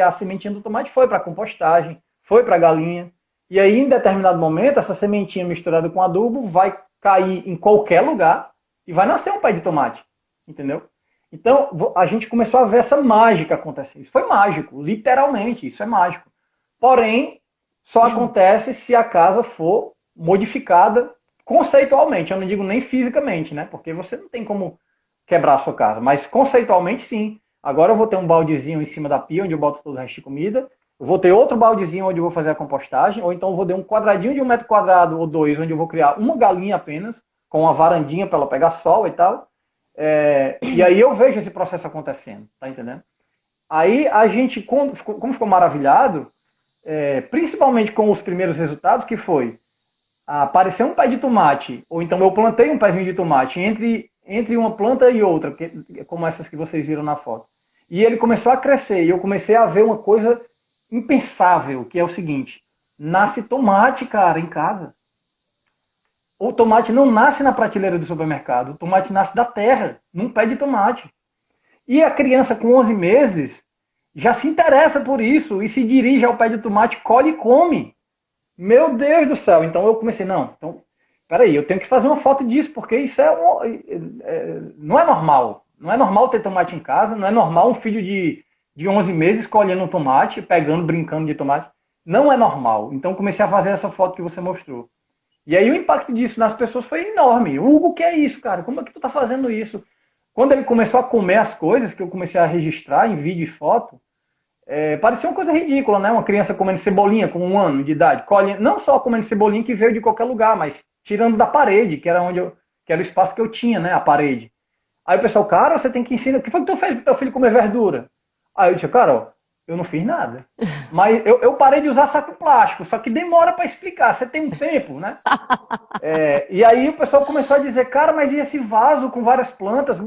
a sementinha do tomate foi para a compostagem, foi para a galinha. E aí, em determinado momento, essa sementinha misturada com adubo vai cair em qualquer lugar e vai nascer um pé de tomate. Entendeu? Então, a gente começou a ver essa mágica acontecer. Isso foi mágico, literalmente, isso é mágico. Porém, só acontece se a casa for modificada conceitualmente. Eu não digo nem fisicamente, né? Porque você não tem como quebrar a sua casa. Mas conceitualmente, sim. Agora eu vou ter um baldezinho em cima da pia, onde eu boto todo o resto de comida. Eu vou ter outro baldezinho onde eu vou fazer a compostagem. Ou então eu vou ter um quadradinho de 1 metro quadrado ou 2, onde eu vou criar uma galinha apenas, com uma varandinha para ela pegar sol e tal. E aí eu vejo esse processo acontecendo, tá entendendo? Aí a gente, como ficou maravilhado, principalmente com os primeiros resultados, que foi aparecer um pé de tomate, ou então eu plantei um pezinho de tomate entre uma planta e outra, como essas que vocês viram na foto. E ele começou a crescer, e eu comecei a ver uma coisa impensável, que é o seguinte: nasce tomate, cara, em casa. O tomate não nasce na prateleira do supermercado, o tomate nasce da terra, num pé de tomate. E a criança com 11 meses já se interessa por isso e se dirige ao pé de tomate, colhe e come. Meu Deus do céu! Então eu comecei, então, peraí, eu tenho que fazer uma foto disso, porque isso não é normal. Não é normal ter tomate em casa, não é normal um filho de 11 meses colhendo um tomate, pegando, brincando de tomate. Não é normal. Então comecei a fazer essa foto que você mostrou. E aí o impacto disso nas pessoas foi enorme. Hugo, o que é isso, cara? Como é que tu tá fazendo isso? Quando ele começou a comer as coisas, que eu comecei a registrar em vídeo e foto, parecia uma coisa ridícula, né? Uma criança comendo cebolinha com 1 ano de idade, não só comendo cebolinha que veio de qualquer lugar, mas tirando da parede, que era que era o espaço que eu tinha, né? A parede. Aí o pessoal, cara, você tem que ensinar. O que foi que tu fez pro teu filho comer verdura? Aí eu disse, cara, ó, eu não fiz nada. Mas eu parei de usar saco plástico, só que demora para explicar. Você tem um tempo, né? E aí o pessoal começou a dizer, cara, mas e esse vaso com várias plantas?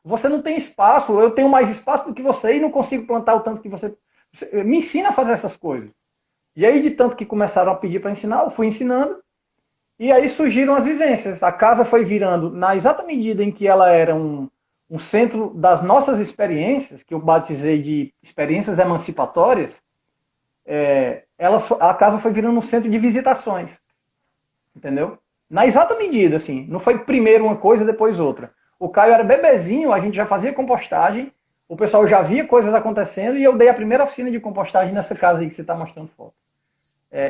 Você não tem espaço, eu tenho mais espaço do que você e não consigo plantar o tanto que você me ensina a fazer essas coisas. E aí, de tanto que começaram a pedir para ensinar, eu fui ensinando. E aí surgiram as vivências. A casa foi virando, na exata medida em que ela era um centro das nossas experiências, que eu batizei de experiências emancipatórias, a casa foi virando um centro de visitações. Entendeu? Na exata medida, assim. Não foi primeiro uma coisa, depois outra. O Caio era bebezinho, a gente já fazia compostagem, o pessoal já via coisas acontecendo e eu dei a primeira oficina de compostagem nessa casa aí que você está mostrando foto.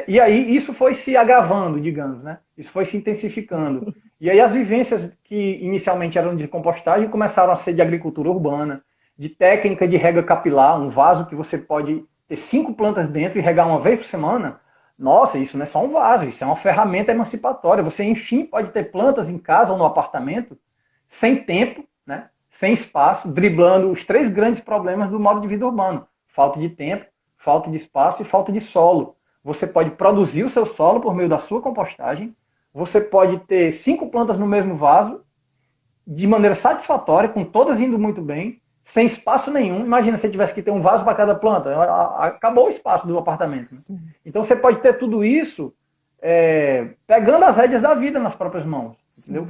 E aí isso foi se agravando, digamos, né? Isso foi se intensificando. E aí as vivências que inicialmente eram de compostagem começaram a ser de agricultura urbana, de técnica de rega capilar, um vaso que você pode ter 5 plantas dentro e regar uma vez por semana. Nossa, isso não é só um vaso, isso é uma ferramenta emancipatória. Você, enfim, pode ter plantas em casa ou no apartamento sem tempo, né? Sem espaço, driblando os 3 grandes problemas do modo de vida urbano: falta de tempo, falta de espaço e falta de solo. Você pode produzir o seu solo por meio da sua compostagem, você pode ter 5 plantas no mesmo vaso, de maneira satisfatória, com todas indo muito bem, sem espaço nenhum. Imagina se você tivesse que ter um vaso para cada planta, acabou o espaço do apartamento. Né? Então você pode ter tudo isso pegando as rédeas da vida nas próprias mãos,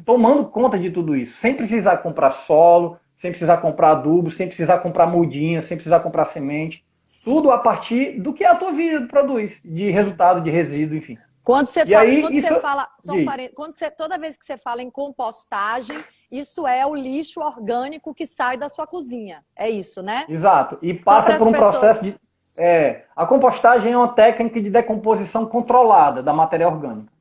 tomando conta de tudo isso, sem precisar comprar solo, sem precisar comprar adubo, sem precisar comprar mudinha, sem precisar comprar semente. Tudo a partir do que a tua vida produz, de resultado, de resíduo, enfim. Toda vez que você fala em compostagem, isso é o lixo orgânico que sai da sua cozinha. É isso, né? Exato. E passa por um processo de... a compostagem é uma técnica de decomposição controlada da matéria orgânica.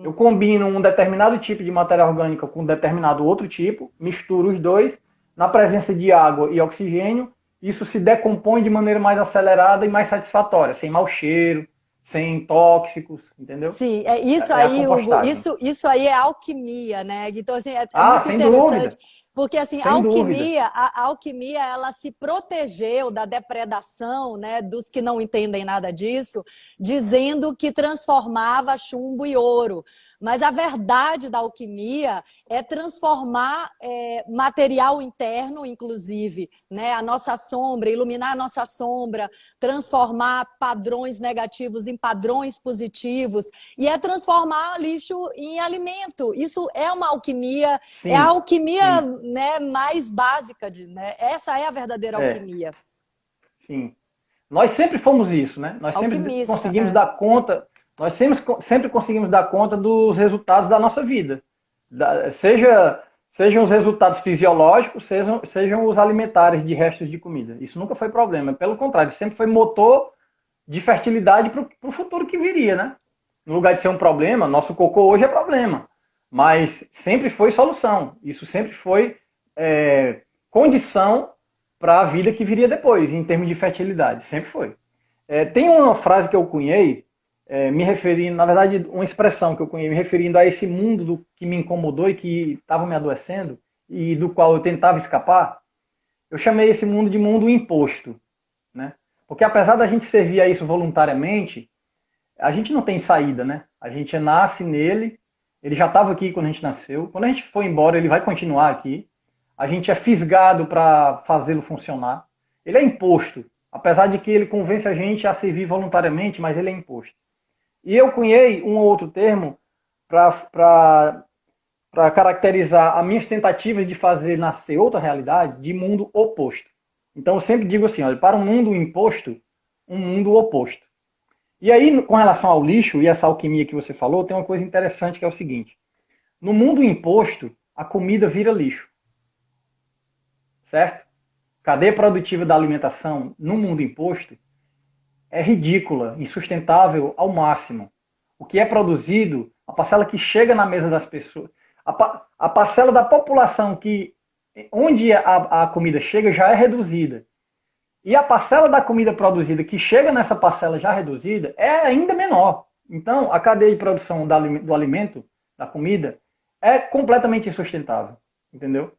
Eu combino um determinado tipo de matéria orgânica com um determinado outro tipo, misturo os dois, na presença de água e oxigênio, isso se decompõe de maneira mais acelerada e mais satisfatória, sem mau cheiro, sem tóxicos, entendeu? Sim, isso aí, Hugo, isso aí é alquimia, né? Então, assim, é muito interessante. Dúvida. Porque assim, a alquimia, ela se protegeu da depredação, né, dos que não entendem nada disso, dizendo que transformava chumbo e ouro. Mas a verdade da alquimia é transformar material interno, inclusive, né, a nossa sombra, iluminar a nossa sombra, transformar padrões negativos em padrões positivos, e é transformar lixo em alimento. Isso é uma alquimia, sim, é a alquimia, né, mais básica. Né? Essa é a verdadeira alquimia. Sim. Nós sempre fomos isso, né? Nós sempre conseguimos dar conta... Nós sempre conseguimos dar conta dos resultados da nossa vida. Sejam os resultados fisiológicos, sejam os alimentares de restos de comida. Isso nunca foi problema. Pelo contrário, sempre foi motor de fertilidade para o futuro que viria, né? No lugar de ser um problema, nosso cocô hoje é problema. Mas sempre foi solução. Isso sempre foi condição para a vida que viria depois, em termos de fertilidade. Sempre foi. Tem uma frase que eu cunhei, me referindo, na verdade, uma expressão que eu cunhei, me referindo a esse mundo que me incomodou e que estava me adoecendo, e do qual eu tentava escapar, eu chamei esse mundo de mundo imposto, né? Porque apesar da gente servir a isso voluntariamente, a gente não tem saída, né? A gente nasce nele, ele já estava aqui quando a gente nasceu, quando a gente for embora ele vai continuar aqui, a gente é fisgado para fazê-lo funcionar, ele é imposto, apesar de que ele convence a gente a servir voluntariamente, mas ele é imposto. E eu cunhei um ou outro termo para caracterizar as minhas tentativas de fazer nascer outra realidade de mundo oposto. Então eu sempre digo assim, olha, para um mundo imposto, um mundo oposto. E aí, com relação ao lixo e essa alquimia que você falou, tem uma coisa interessante que é o seguinte. No mundo imposto, a comida vira lixo. Certo? Cadeia produtiva da alimentação no mundo imposto é ridícula, insustentável ao máximo. O que é produzido, a parcela que chega na mesa das pessoas, a parcela da população que onde a comida chega já é reduzida. E a parcela da comida produzida que chega nessa parcela já reduzida é ainda menor. Então, a cadeia de produção do alimento, da comida, é completamente insustentável. Entendeu?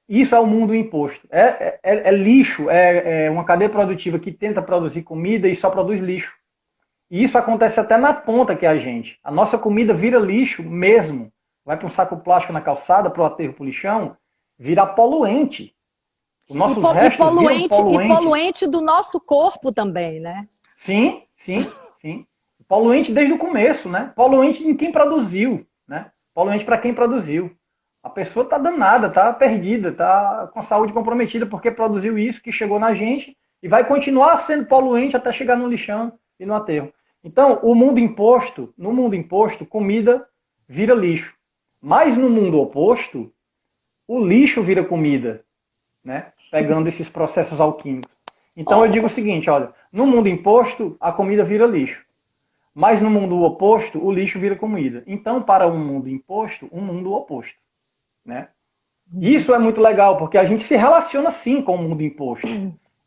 Isso é o mundo imposto. É lixo, é uma cadeia produtiva que tenta produzir comida e só produz lixo. E isso acontece até na ponta que é a gente. A nossa comida vira lixo mesmo. Vai para um saco plástico na calçada, para o aterro, para o lixão, vira poluente. Os nossos restos viram poluente. E poluente do nosso corpo também, né? Sim, sim, sim. Poluente desde o começo, né? Poluente em quem produziu, né? Poluente para quem produziu. A pessoa está danada, está perdida, está com a saúde comprometida porque produziu isso que chegou na gente e vai continuar sendo poluente até chegar no lixão e no aterro. Então, no mundo imposto, comida vira lixo. Mas no mundo oposto, o lixo vira comida, né? Pegando esses processos alquímicos. Então eu digo o seguinte, olha, no mundo imposto, a comida vira lixo. Mas no mundo oposto, o lixo vira comida. Então, para um mundo imposto, um mundo oposto. Né? Isso é muito legal, porque a gente se relaciona sim com o mundo imposto.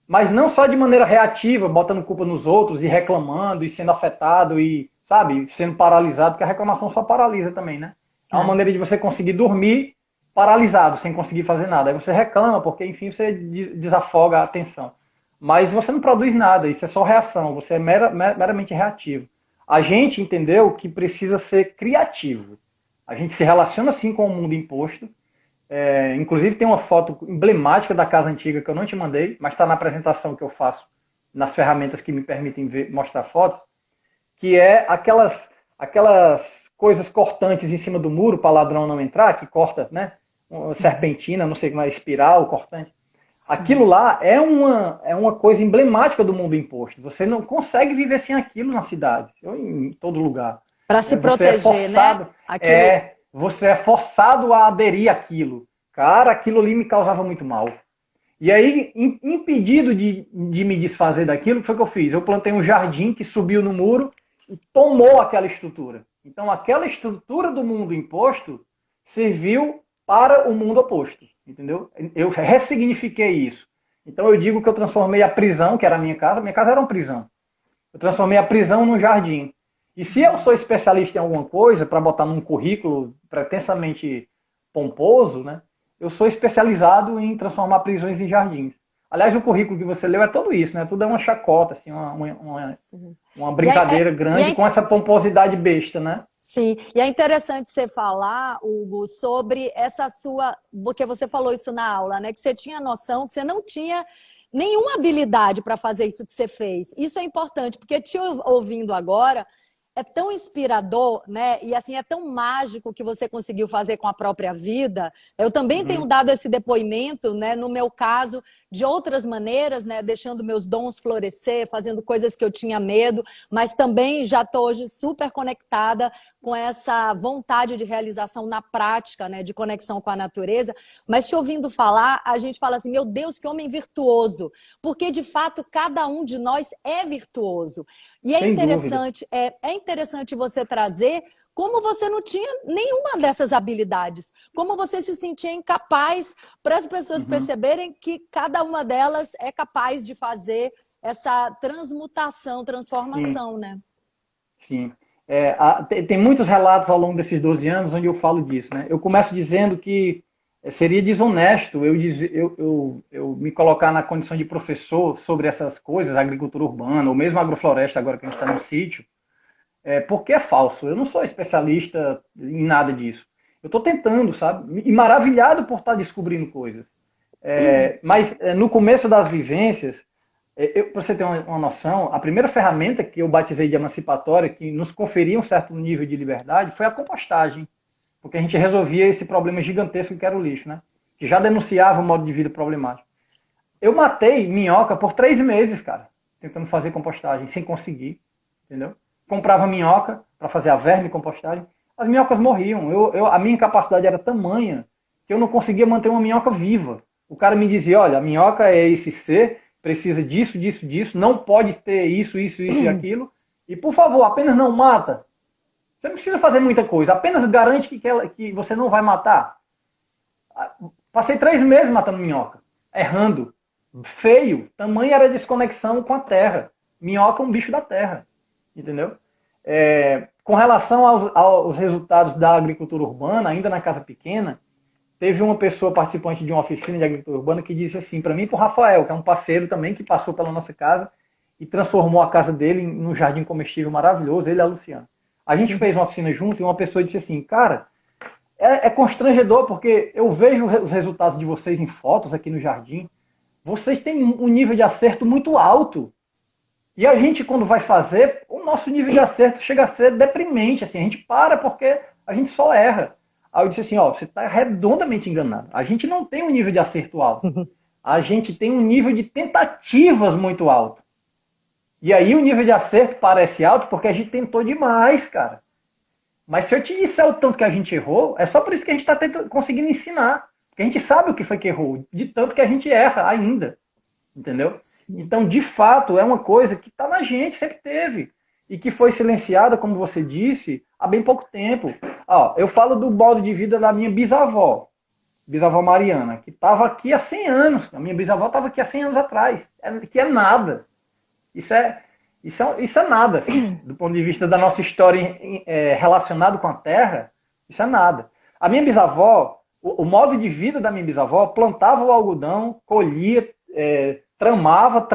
Mas não só de maneira reativa, botando culpa nos outros e reclamando e sendo afetado e, sabe, sendo paralisado, porque a reclamação só paralisa também, né? É uma maneira de você conseguir dormir paralisado, sem conseguir fazer nada. Aí você reclama, porque, enfim, você desafoga a atenção. Mas você não produz nada, isso é só reação, você é meramente reativo. A gente entendeu que precisa ser criativo. A gente se relaciona sim com o mundo imposto. Inclusive tem uma foto emblemática da casa antiga que eu não te mandei, mas está na apresentação que eu faço nas ferramentas que me permitem mostrar fotos, que é aquelas coisas cortantes em cima do muro para ladrão não entrar, que corta, né? Uma serpentina, não sei como é, espiral, cortante. Sim. Aquilo lá é uma coisa emblemática do mundo imposto. Você não consegue viver sem aquilo na cidade, ou em todo lugar. Para se proteger, né? Você é forçado a aderir àquilo. Cara, aquilo ali me causava muito mal. E aí, impedido de me desfazer daquilo, o que foi que eu fiz? Eu plantei um jardim que subiu no muro e tomou aquela estrutura. Então, aquela estrutura do mundo imposto serviu para o mundo oposto. Entendeu? Eu ressignifiquei isso. Então, eu digo que eu transformei a prisão, que era a minha casa era uma prisão. Eu transformei a prisão num jardim. E se eu sou especialista em alguma coisa, para botar num currículo pretensamente pomposo, né, eu sou especializado em transformar prisões em jardins. Aliás, o currículo que você leu é tudo isso, né? Tudo é uma chacota, assim, uma brincadeira grande com essa pomposidade besta, né? Sim, e é interessante você falar, Hugo, sobre essa sua... Porque você falou isso na aula, né? Que você tinha noção que você não tinha nenhuma habilidade para fazer isso que você fez. Isso é importante, porque te ouvindo agora... É tão inspirador, né? E assim, é tão mágico que você conseguiu fazer com a própria vida. Eu também tenho dado esse depoimento, né? No meu caso, de outras maneiras, né? Deixando meus dons florescer, fazendo coisas que eu tinha medo, mas também já estou hoje super conectada com essa vontade de realização na prática, né? De conexão com a natureza. Mas te ouvindo falar, a gente fala assim, meu Deus, que homem virtuoso. Porque, de fato, cada um de nós é virtuoso. E é interessante, é interessante você trazer como você não tinha nenhuma dessas habilidades, como você se sentia incapaz para as pessoas perceberem que cada uma delas é capaz de fazer essa transmutação, transformação, Sim. né? Sim. Tem muitos relatos ao longo desses 12 anos onde eu falo disso, né? Eu começo dizendo que seria desonesto eu me colocar na condição de professor sobre essas coisas, agricultura urbana, ou mesmo agrofloresta, agora que a gente está no sítio, porque é falso. Eu não sou especialista em nada disso. Eu estou tentando, sabe? E maravilhado por estar descobrindo coisas. Mas no começo das vivências, para você ter uma noção, a primeira ferramenta que eu batizei de emancipatória, que nos conferia um certo nível de liberdade, foi a compostagem. Porque a gente resolvia esse problema gigantesco que era o lixo, né? Que já denunciava o modo de vida problemático. Eu matei minhoca por 3 meses, cara, tentando fazer compostagem, sem conseguir, entendeu? Comprava minhoca para fazer a vermicompostagem, as minhocas morriam. A minha incapacidade era tamanha que eu não conseguia manter uma minhoca viva. O cara me dizia, olha, a minhoca é esse ser, precisa disso, disso, disso, não pode ter isso, isso, isso e aquilo, e por favor, apenas não mata. Você não precisa fazer muita coisa, apenas garante que você não vai matar. Passei 3 meses matando minhoca, errando, feio, tamanho era a desconexão com a terra. Minhoca é um bicho da terra, entendeu? Com relação aos resultados da agricultura urbana, ainda na casa pequena, teve uma pessoa participante de uma oficina de agricultura urbana que disse assim para mim e para o Rafael, que é um parceiro também que passou pela nossa casa e transformou a casa dele num jardim comestível maravilhoso, ele e a Luciana. A gente fez uma oficina junto e uma pessoa disse assim, cara, é constrangedor porque eu vejo os resultados de vocês em fotos aqui no jardim, vocês têm um nível de acerto muito alto. E a gente, quando vai fazer, o nosso nível de acerto chega a ser deprimente, assim, a gente para porque a gente só erra. Aí eu disse assim, ó, você está redondamente enganado. A gente não tem um nível de acerto alto. A gente tem um nível de tentativas muito alto. E aí o nível de acerto parece alto porque a gente tentou demais, cara. Mas se eu te disser o tanto que a gente errou, é só por isso que a gente está conseguindo ensinar. Porque a gente sabe o que foi que errou, de tanto que a gente erra ainda. Entendeu? Então, de fato, é uma coisa que está na gente, sempre teve. E que foi silenciada, como você disse, há bem pouco tempo. Eu falo do modo de vida da minha bisavó Mariana, que estava aqui há 100 anos. A minha bisavó estava aqui há 100 anos atrás. Que é nada. Isso é nada. Assim, do ponto de vista da nossa história relacionado com a terra, isso é nada. A minha bisavó, o modo de vida da minha bisavó, plantava o algodão, colhia, tramava,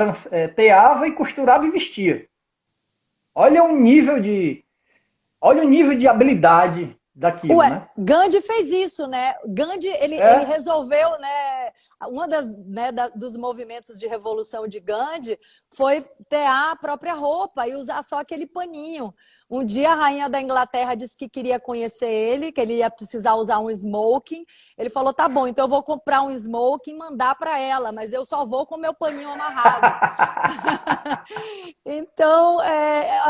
teava e costurava e vestia. Olha o nível de habilidade daquilo, Ué, né? Gandhi fez isso, né? Gandhi, ele resolveu, né? Uma dos movimentos de revolução de Gandhi foi tear a própria roupa e usar só aquele paninho. Um dia a rainha da Inglaterra disse que queria conhecer ele, que ele ia precisar usar um smoking. Ele falou, tá bom, então eu vou comprar um smoking e mandar para ela, mas eu só vou com meu paninho amarrado. Então,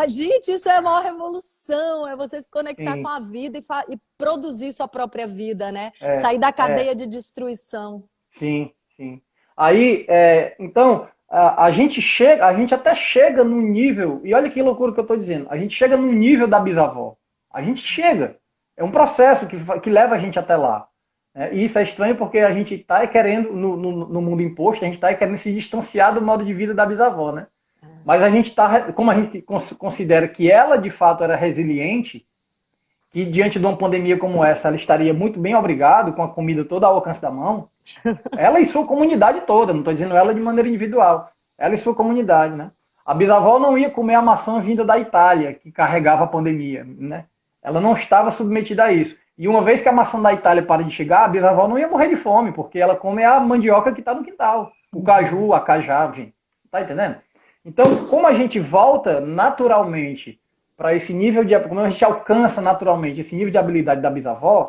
gente, isso é a maior revolução, é você se conectar com a vida e produzir sua própria vida, né? Sair da cadeia de destruição. Sim, sim. Aí, então, a gente até chega num nível, e olha que loucura que eu estou dizendo, a gente chega no nível da bisavó. A gente chega. É um processo que leva a gente até lá. E isso é estranho porque a gente está querendo, no mundo imposto, a gente está querendo se distanciar do modo de vida da bisavó, né? Mas a gente está, como a gente considera que ela de fato era resiliente, que diante de uma pandemia como essa, ela estaria muito bem obrigado, com a comida toda ao alcance da mão, ela e sua comunidade toda, não estou dizendo ela de maneira individual, ela e sua comunidade, né? A bisavó não ia comer a maçã vinda da Itália, que carregava a pandemia, né? Ela não estava submetida a isso. E uma vez que a maçã da Itália para de chegar, a bisavó não ia morrer de fome, porque ela come a mandioca que está no quintal, o caju, a cajá, gente. Tá entendendo? Então, como a gente volta naturalmente para esse nível de... Como a gente alcança naturalmente esse nível de habilidade da bisavó,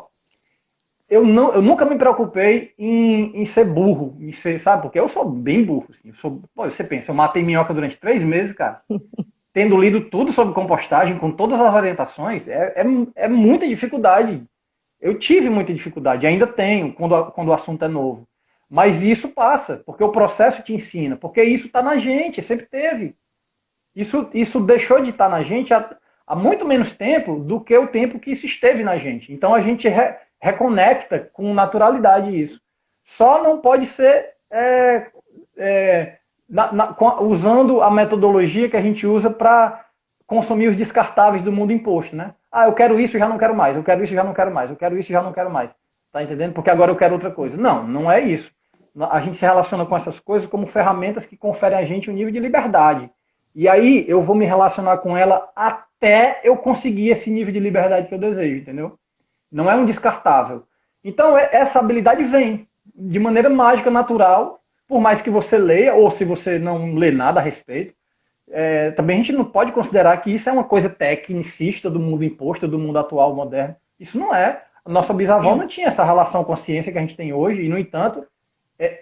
eu nunca me preocupei em ser burro, sabe? Porque eu sou bem burro. Assim. Você pensa, eu matei minhoca durante 3 meses, cara. Tendo lido tudo sobre compostagem, com todas as orientações, é muita dificuldade. Eu tive muita dificuldade, ainda tenho, quando o assunto é novo. Mas isso passa, porque o processo te ensina, porque isso está na gente, sempre teve. Isso deixou de estar na gente há muito menos tempo do que o tempo que isso esteve na gente. Então a gente reconecta com naturalidade isso. Só não pode ser usando a metodologia que a gente usa para consumir os descartáveis do mundo imposto, né? Eu quero isso e já não quero mais, eu quero isso e já não quero mais, eu quero isso e já não quero mais. tá entendendo? Porque agora eu quero outra coisa. Não, não é isso. A gente se relaciona com essas coisas como ferramentas que conferem a gente um nível de liberdade. E aí eu vou me relacionar com ela até eu conseguir esse nível de liberdade que eu desejo, entendeu? Não é um descartável. Então essa habilidade vem de maneira mágica, natural, por mais que você leia, ou se você não lê nada a respeito. Também a gente não pode considerar que isso é uma coisa tecnicista do mundo imposto, do mundo atual, moderno. Isso não é. A nossa bisavó não tinha essa relação com a ciência que a gente tem hoje, e, no entanto,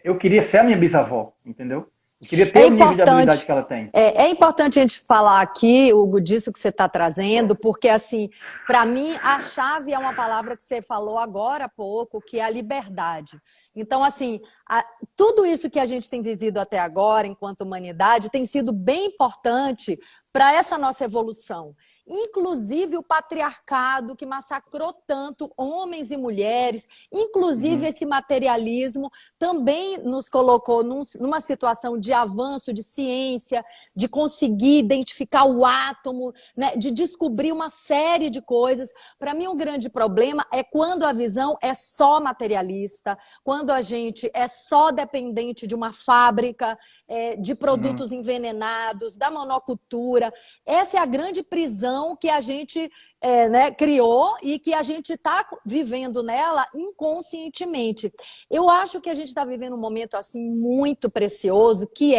eu queria ser a minha bisavó, entendeu? Eu queria ter o nível de habilidade que ela tem. É importante a gente falar aqui, Hugo, disso que você está trazendo, porque, assim, para mim, a chave é uma palavra que você falou agora há pouco, que é a liberdade. Então, assim, tudo isso que a gente tem vivido até agora, enquanto humanidade, tem sido bem importante para essa nossa evolução. Inclusive o patriarcado que massacrou tanto homens e mulheres, inclusive esse materialismo também nos colocou numa situação de avanço de ciência, de conseguir identificar o átomo, né, de descobrir uma série de coisas. Para mim, o grande problema é quando a visão é só materialista, quando a gente é só dependente de uma fábrica, de produtos envenenados, da monocultura. Essa é a grande prisão que a gente criou e que a gente está vivendo nela inconscientemente. Eu acho que a gente está vivendo um momento assim muito precioso, que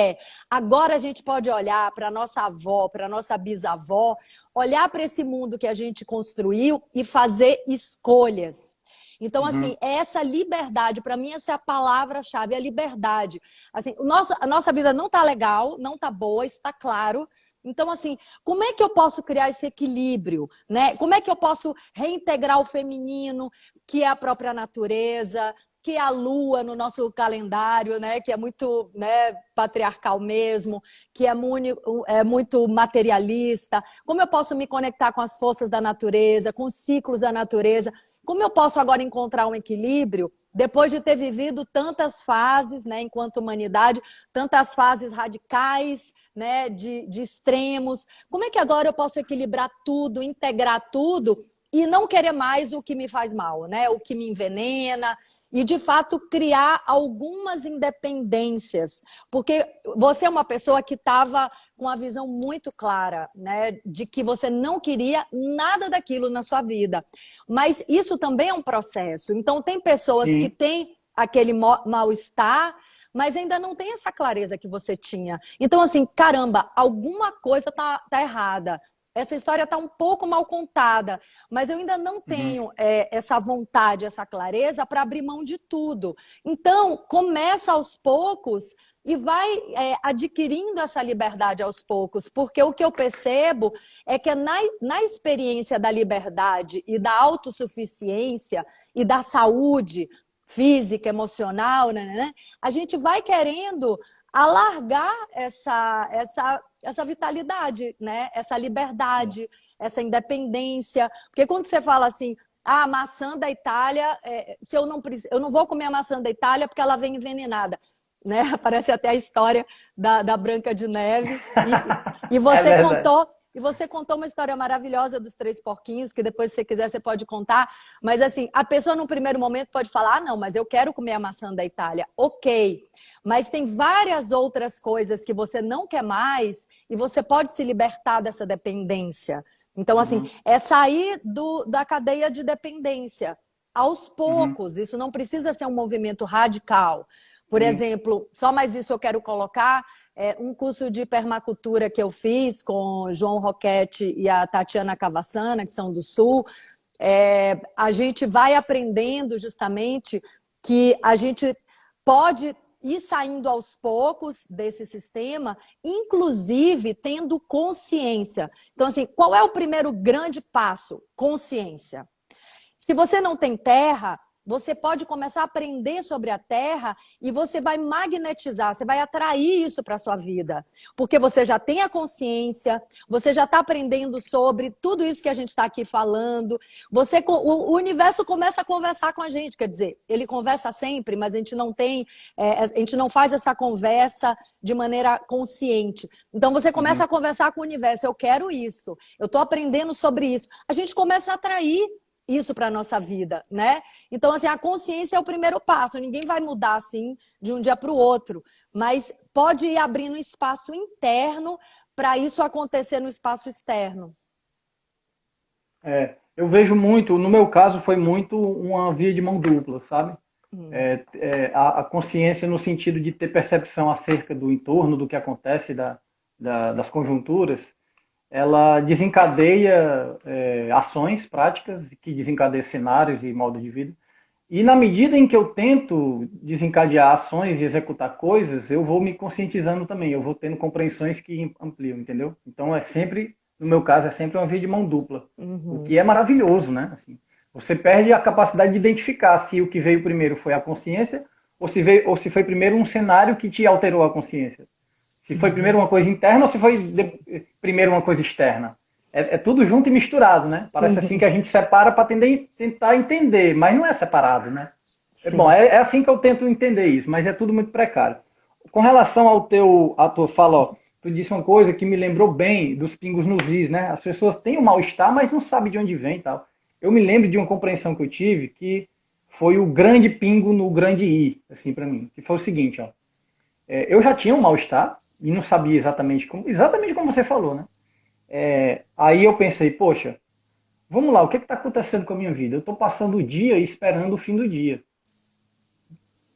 agora a gente pode olhar para a nossa avó, para a nossa bisavó, olhar para esse mundo que a gente construiu e fazer escolhas. Então, assim, essa liberdade, para mim, essa é a palavra-chave, a liberdade. Assim, a nossa vida não está legal, não está boa, isso está claro. Então, assim, como é que eu posso criar esse equilíbrio, né? Como é que eu posso reintegrar o feminino, que é a própria natureza, que é a lua no nosso calendário, né? Que é muito, né, patriarcal mesmo, que é muito materialista. Como eu posso me conectar com as forças da natureza, com os ciclos da natureza? Como eu posso agora encontrar um equilíbrio depois de ter vivido tantas fases, né, enquanto humanidade, tantas fases radicais, né, de extremos? Como é que agora eu posso equilibrar tudo, integrar tudo e não querer mais o que me faz mal, né, o que me envenena? E, de fato, criar algumas independências. Porque você é uma pessoa que estava com a visão muito clara, né, de que você não queria nada daquilo na sua vida. Mas isso também é um processo. Então, tem pessoas que têm aquele mal-estar, mas ainda não tem essa clareza que você tinha. Então, assim, caramba, alguma coisa tá errada. Essa história está um pouco mal contada, mas eu ainda não tenho essa vontade, essa clareza para abrir mão de tudo. Então, começa aos poucos e vai adquirindo essa liberdade aos poucos, porque o que eu percebo é que na experiência da liberdade e da autossuficiência e da saúde física, emocional, né, a gente vai querendo alargar essa vitalidade, né? Essa liberdade, essa independência. Porque quando você fala assim, a maçã da Itália, se eu não vou comer a maçã da Itália porque ela vem envenenada. Né? Aparece até a história da Branca de Neve. E você contou uma história maravilhosa dos 3 porquinhos, que depois, se você quiser, você pode contar. Mas, assim, a pessoa, num primeiro momento, pode falar, não, mas eu quero comer a maçã da Itália. Ok. Mas tem várias outras coisas que você não quer mais e você pode se libertar dessa dependência. Então, assim, é sair da cadeia de dependência aos poucos. Isso não precisa ser um movimento radical. Por exemplo, só mais isso eu quero colocar, um curso de permacultura que eu fiz com o João Roquette e a Tatiana Cavassana, que são do Sul. A gente vai aprendendo justamente que a gente pode ir saindo aos poucos desse sistema, inclusive tendo consciência. Então, assim, qual é o primeiro grande passo? Consciência. Se você não tem terra, você pode começar a aprender sobre a terra e você vai magnetizar, você vai atrair isso para a sua vida. Porque você já tem a consciência, você já está aprendendo sobre tudo isso que a gente está aqui falando. O universo começa a conversar com a gente, quer dizer, ele conversa sempre, mas a gente não faz essa conversa de maneira consciente. Então você começa a conversar com o universo, eu quero isso, eu estou aprendendo sobre isso. A gente começa a atrair. isso para a nossa vida, né? Então, assim, a consciência é o primeiro passo. Ninguém vai mudar assim de um dia para o outro, mas pode ir abrindo espaço interno para isso acontecer no espaço externo. Eu vejo muito, no meu caso foi muito uma via de mão dupla, sabe? A consciência no sentido de ter percepção acerca do entorno, do que acontece, das conjunturas, ela desencadeia ações práticas, que desencadeia cenários e modo de vida. E na medida em que eu tento desencadear ações e executar coisas, eu vou me conscientizando também, eu vou tendo compreensões que ampliam, entendeu? Então é sempre, no meu caso, é sempre uma via de mão dupla, o que é maravilhoso, né? Assim, você perde a capacidade de identificar se o que veio primeiro foi a consciência ou se foi primeiro um cenário que te alterou a consciência. Se foi primeiro uma coisa interna ou se foi primeiro uma coisa externa. É tudo junto e misturado, né? Parece assim que a gente separa para tentar entender, mas não é separado, né? Bom, é assim que eu tento entender isso, mas é tudo muito precário. Com relação à tua fala, ó, tu disse uma coisa que me lembrou bem dos pingos nos is, né? As pessoas têm um mal-estar, mas não sabem de onde vem e tal. Eu me lembro de uma compreensão que eu tive que foi o grande pingo no grande i, assim, para mim. Que foi o seguinte, ó. Eu já tinha um mal-estar e não sabia exatamente como você falou, né? Aí eu pensei, poxa, vamos lá, o que está acontecendo com a minha vida? Eu estou passando o dia esperando o fim do dia.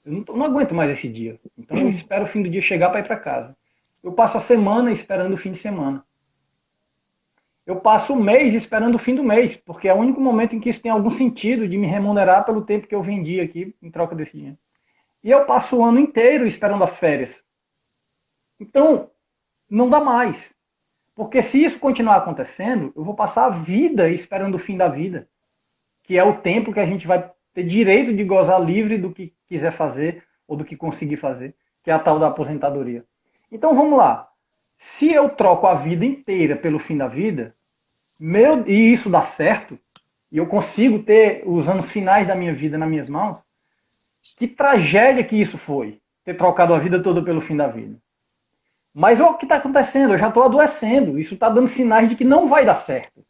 Eu não aguento mais esse dia. Então eu espero o fim do dia chegar para ir para casa. Eu passo a semana esperando o fim de semana. Eu passo o mês esperando o fim do mês, porque é o único momento em que isso tem algum sentido de me remunerar pelo tempo que eu vendi aqui em troca desse dinheiro. E eu passo o ano inteiro esperando as férias. Então, não dá mais. Porque se isso continuar acontecendo, eu vou passar a vida esperando o fim da vida, que é o tempo que a gente vai ter direito de gozar livre do que quiser fazer ou do que conseguir fazer, que é a tal da aposentadoria. Então vamos lá. Se eu troco a vida inteira pelo fim da vida, e isso dá certo, e eu consigo ter os anos finais da minha vida nas minhas mãos, que tragédia que isso foi, ter trocado a vida toda pelo fim da vida. Mas olha o que está acontecendo, eu já estou adoecendo. Isso está dando sinais de que não vai dar certo.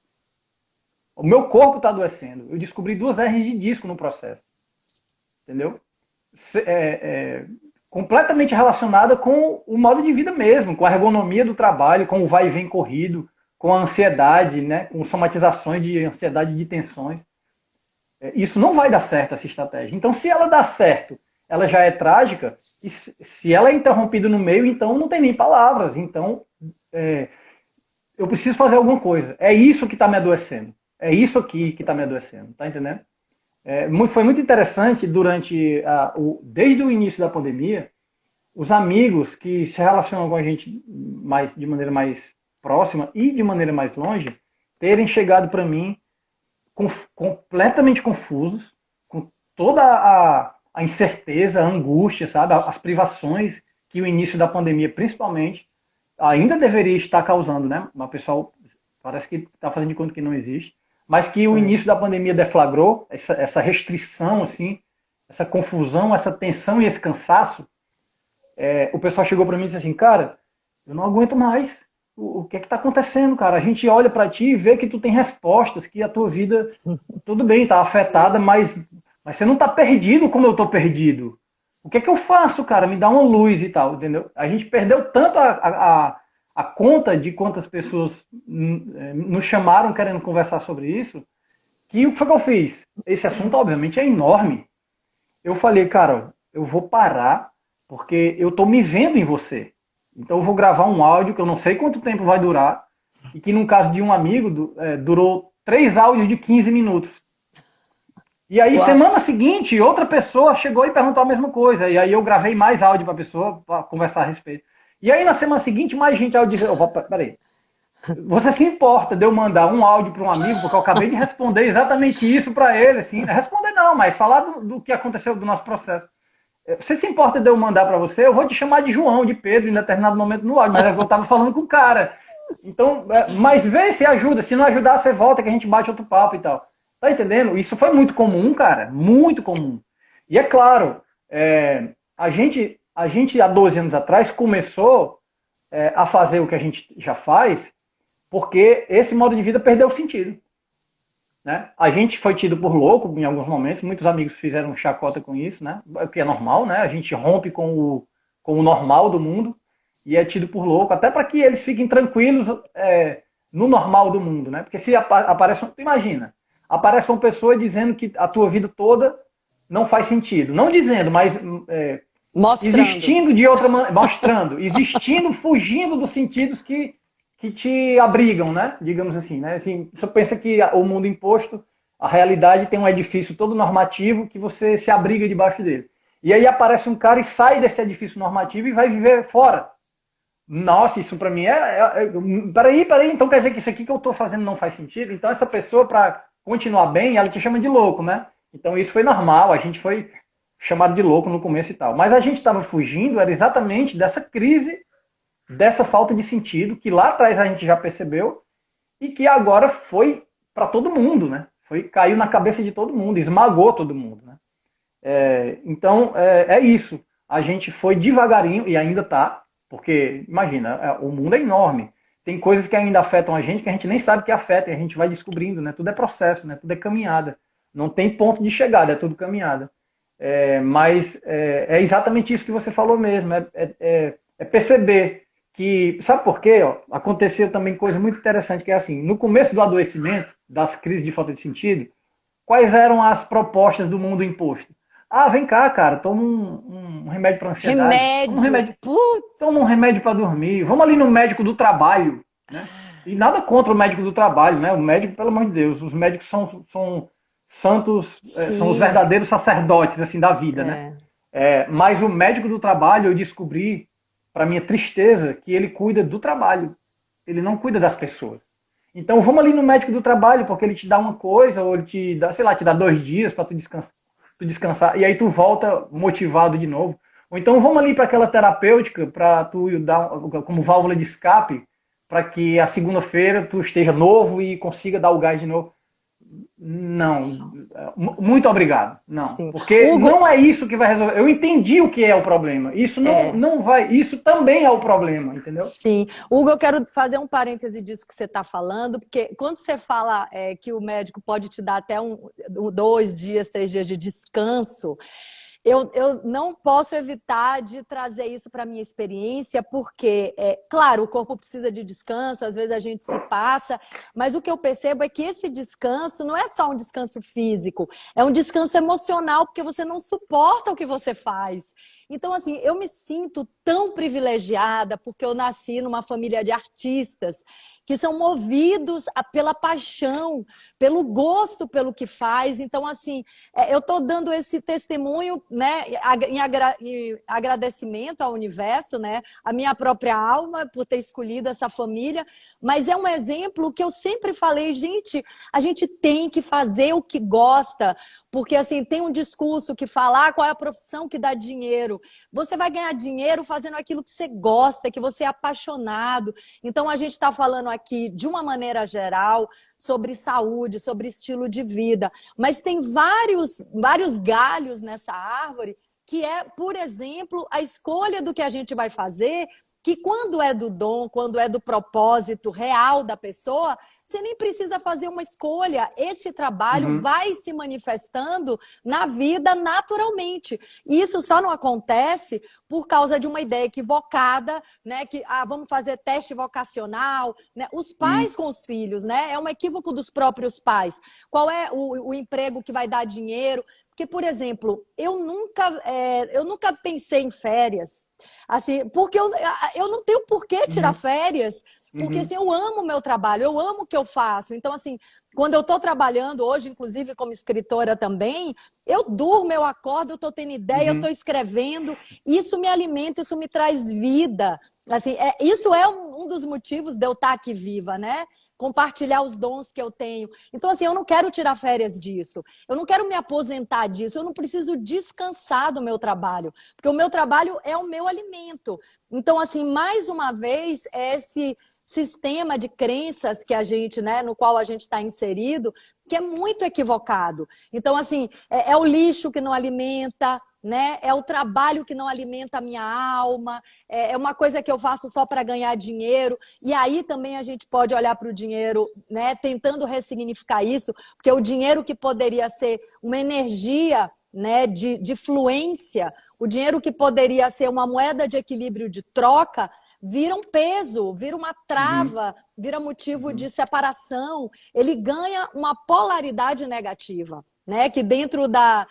O meu corpo está adoecendo. Eu descobri 2 hernias de disco no processo. Entendeu? Completamente relacionada com o modo de vida mesmo, com a ergonomia do trabalho, com o vai e vem corrido, com a ansiedade, né? Com somatizações de ansiedade e de tensões. Isso não vai dar certo, essa estratégia. Então, se ela dá certo, ela já é trágica, e se ela é interrompida no meio, então não tem nem palavras. Então, eu preciso fazer alguma coisa. É isso que está me adoecendo. É isso aqui que está me adoecendo. Tá entendendo? Foi muito interessante desde o início da pandemia, os amigos que se relacionam com a gente de maneira mais próxima e de maneira mais longe, terem chegado para mim completamente confusos, com toda a incerteza, a angústia, sabe? As privações que o início da pandemia, principalmente, ainda deveria estar causando, né? O pessoal parece que está fazendo de conta que não existe, mas que o início da pandemia deflagrou essa restrição, assim, essa confusão, essa tensão e esse cansaço. O pessoal chegou para mim e disse assim, cara, eu não aguento mais. O que é que está acontecendo, cara? A gente olha para ti e vê que tu tem respostas, que a tua vida, tudo bem, está afetada, mas você não está perdido como eu estou perdido. O que é que eu faço, cara? Me dá uma luz e tal, entendeu? A gente perdeu tanto a conta de quantas pessoas nos chamaram querendo conversar sobre isso, que o que foi que eu fiz? Esse assunto, obviamente, é enorme. Eu falei, cara, eu vou parar, porque eu estou me vendo em você. Então eu vou gravar um áudio que eu não sei quanto tempo vai durar, e que no caso de um amigo, durou 3 áudios de 15 minutos. E aí, semana seguinte, outra pessoa chegou e perguntou a mesma coisa. E aí eu gravei mais áudio para a pessoa, para conversar a respeito. E aí na semana seguinte, mais gente áudio disse, peraí, você se importa de eu mandar um áudio para um amigo, porque eu acabei de responder exatamente isso para ele, assim, responder não, mas falar do que aconteceu do nosso processo. Você se importa de eu mandar para você? Eu vou te chamar de João, de Pedro, em determinado momento no áudio, mas eu estava falando com o cara. Então, mas vê se ajuda, se não ajudar, você volta que a gente bate outro papo e tal. Tá entendendo? Isso foi muito comum, cara, muito comum. E é claro, a gente há 12 anos atrás começou a fazer o que a gente já faz, porque esse modo de vida perdeu o sentido. né? A gente foi tido por louco em alguns momentos, muitos amigos fizeram chacota com isso, né? O que é normal, né? A gente rompe com o normal do mundo e é tido por louco, até para que eles fiquem tranquilos no normal do mundo, né? Porque se aparece, imagina, aparece uma pessoa dizendo que a tua vida toda não faz sentido, não dizendo, mas existindo de outra maneira, mostrando, existindo, fugindo dos sentidos que te abrigam, né? Digamos assim, né? Assim, você pensa que o mundo imposto, a realidade tem um edifício todo normativo que você se abriga debaixo dele. E aí aparece um cara e sai desse edifício normativo e vai viver fora. Nossa, isso para mim peraí, então quer dizer que isso aqui que eu estou fazendo não faz sentido? Então essa pessoa, para continuar bem, ela te chama de louco, né? Então isso foi normal, a gente foi chamado de louco no começo e tal. Mas a gente estava fugindo, era exatamente dessa crise, dessa falta de sentido, que lá atrás a gente já percebeu, e que agora foi para todo mundo, né? Caiu na cabeça de todo mundo, esmagou todo mundo, né? Então, é isso. A gente foi devagarinho, e ainda está, porque, imagina, o mundo é enorme. Tem coisas que ainda afetam a gente que a gente nem sabe que afetam, e a gente vai descobrindo, né? Tudo é processo, né? Tudo é caminhada. Não tem ponto de chegada, é tudo caminhada. Mas é exatamente isso que você falou mesmo, é perceber que, sabe por quê? Ó, aconteceu também coisa muito interessante, que é assim, no começo do adoecimento, das crises de falta de sentido, quais eram as propostas do mundo imposto? Ah, vem cá, cara, toma um remédio para ansiedade. Toma um remédio para dormir. Vamos ali no médico do trabalho, né? E nada contra o médico do trabalho, né? O médico, pelo amor de Deus, os médicos são santos, são os verdadeiros sacerdotes assim da vida, né? Mas o médico do trabalho, eu descobri, para minha tristeza, que ele cuida do trabalho. Ele não cuida das pessoas. Então vamos ali no médico do trabalho, porque ele te dá uma coisa, ou ele te dá, sei lá, te dá 2 dias para tu descansar, e aí tu volta motivado de novo. Ou então vamos ali para aquela terapêutica, para tu dar como válvula de escape, para que a segunda-feira tu esteja novo e consiga dar o gás de novo. Não, muito obrigado. Não, sim. Porque Hugo, não é isso que vai resolver. Eu entendi o que é o problema. Isso não vai. Isso também é o problema, entendeu? Sim, Hugo, eu quero fazer um parêntese disso que você está falando, porque quando você fala que o médico pode te dar até 2 dias, 3 dias de descanso, eu não posso evitar de trazer isso para a minha experiência, porque, claro, o corpo precisa de descanso, às vezes a gente se passa, mas o que eu percebo é que esse descanso não é só um descanso físico, é um descanso emocional, porque você não suporta o que você faz. Então, assim, eu me sinto tão privilegiada, porque eu nasci numa família de artistas, que são movidos pela paixão, pelo gosto pelo que faz. Então, assim, eu estou dando esse testemunho, né, em agradecimento ao universo, né, à minha própria alma por ter escolhido essa família, mas é um exemplo que eu sempre falei, gente, a gente tem que fazer o que gosta, porque assim, tem um discurso que fala qual é a profissão que dá dinheiro. Você vai ganhar dinheiro fazendo aquilo que você gosta, que você é apaixonado. Então a gente está falando aqui, de uma maneira geral, sobre saúde, sobre estilo de vida. Mas tem vários galhos nessa árvore que é, por exemplo, a escolha do que a gente vai fazer, que quando é do dom, quando é do propósito real da pessoa, você nem precisa fazer uma escolha. Esse trabalho vai se manifestando na vida naturalmente. E isso só não acontece por causa de uma ideia equivocada, né? Que vamos fazer teste vocacional, né? Os pais com os filhos, né? É um equívoco dos próprios pais. Qual é o emprego que vai dar dinheiro? Porque, por exemplo, eu nunca pensei em férias, assim, porque eu não tenho por que tirar férias. Porque assim, eu amo o meu trabalho, eu amo o que eu faço. Então, assim, quando eu estou trabalhando hoje, inclusive como escritora também, eu durmo, eu acordo, eu estou tendo ideia, eu estou escrevendo. Isso me alimenta, isso me traz vida. Assim, isso é um dos motivos de eu estar aqui viva, né? Compartilhar os dons que eu tenho. Então, assim, eu não quero tirar férias disso. Eu não quero me aposentar disso. Eu não preciso descansar do meu trabalho. Porque o meu trabalho é o meu alimento. Então, assim, mais uma vez, esse sistema de crenças que a gente, né, no qual a gente está inserido, que é muito equivocado. Então, assim, é o lixo que não alimenta, né? É o trabalho que não alimenta a minha alma, é uma coisa que eu faço só para ganhar dinheiro. E aí também a gente pode olhar para o dinheiro, né? Tentando ressignificar isso, porque o dinheiro que poderia ser uma energia, né, de fluência, o dinheiro que poderia ser uma moeda de equilíbrio de troca, vira um peso, vira uma trava, vira motivo de separação. Ele ganha uma polaridade negativa, né? Que dentro da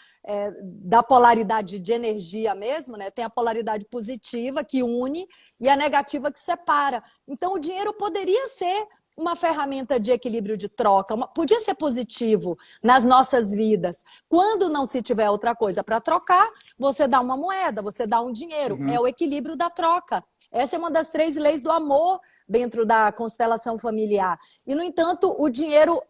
polaridade de energia mesmo, né? Tem a polaridade positiva que une e a negativa que separa. Então, o dinheiro poderia ser uma ferramenta de equilíbrio de troca, podia ser positivo nas nossas vidas. Quando não se tiver outra coisa para trocar, você dá uma moeda, você dá um dinheiro. É o equilíbrio da troca. Essa é uma das 3 leis do amor dentro da constelação familiar. E, no entanto, o dinheiro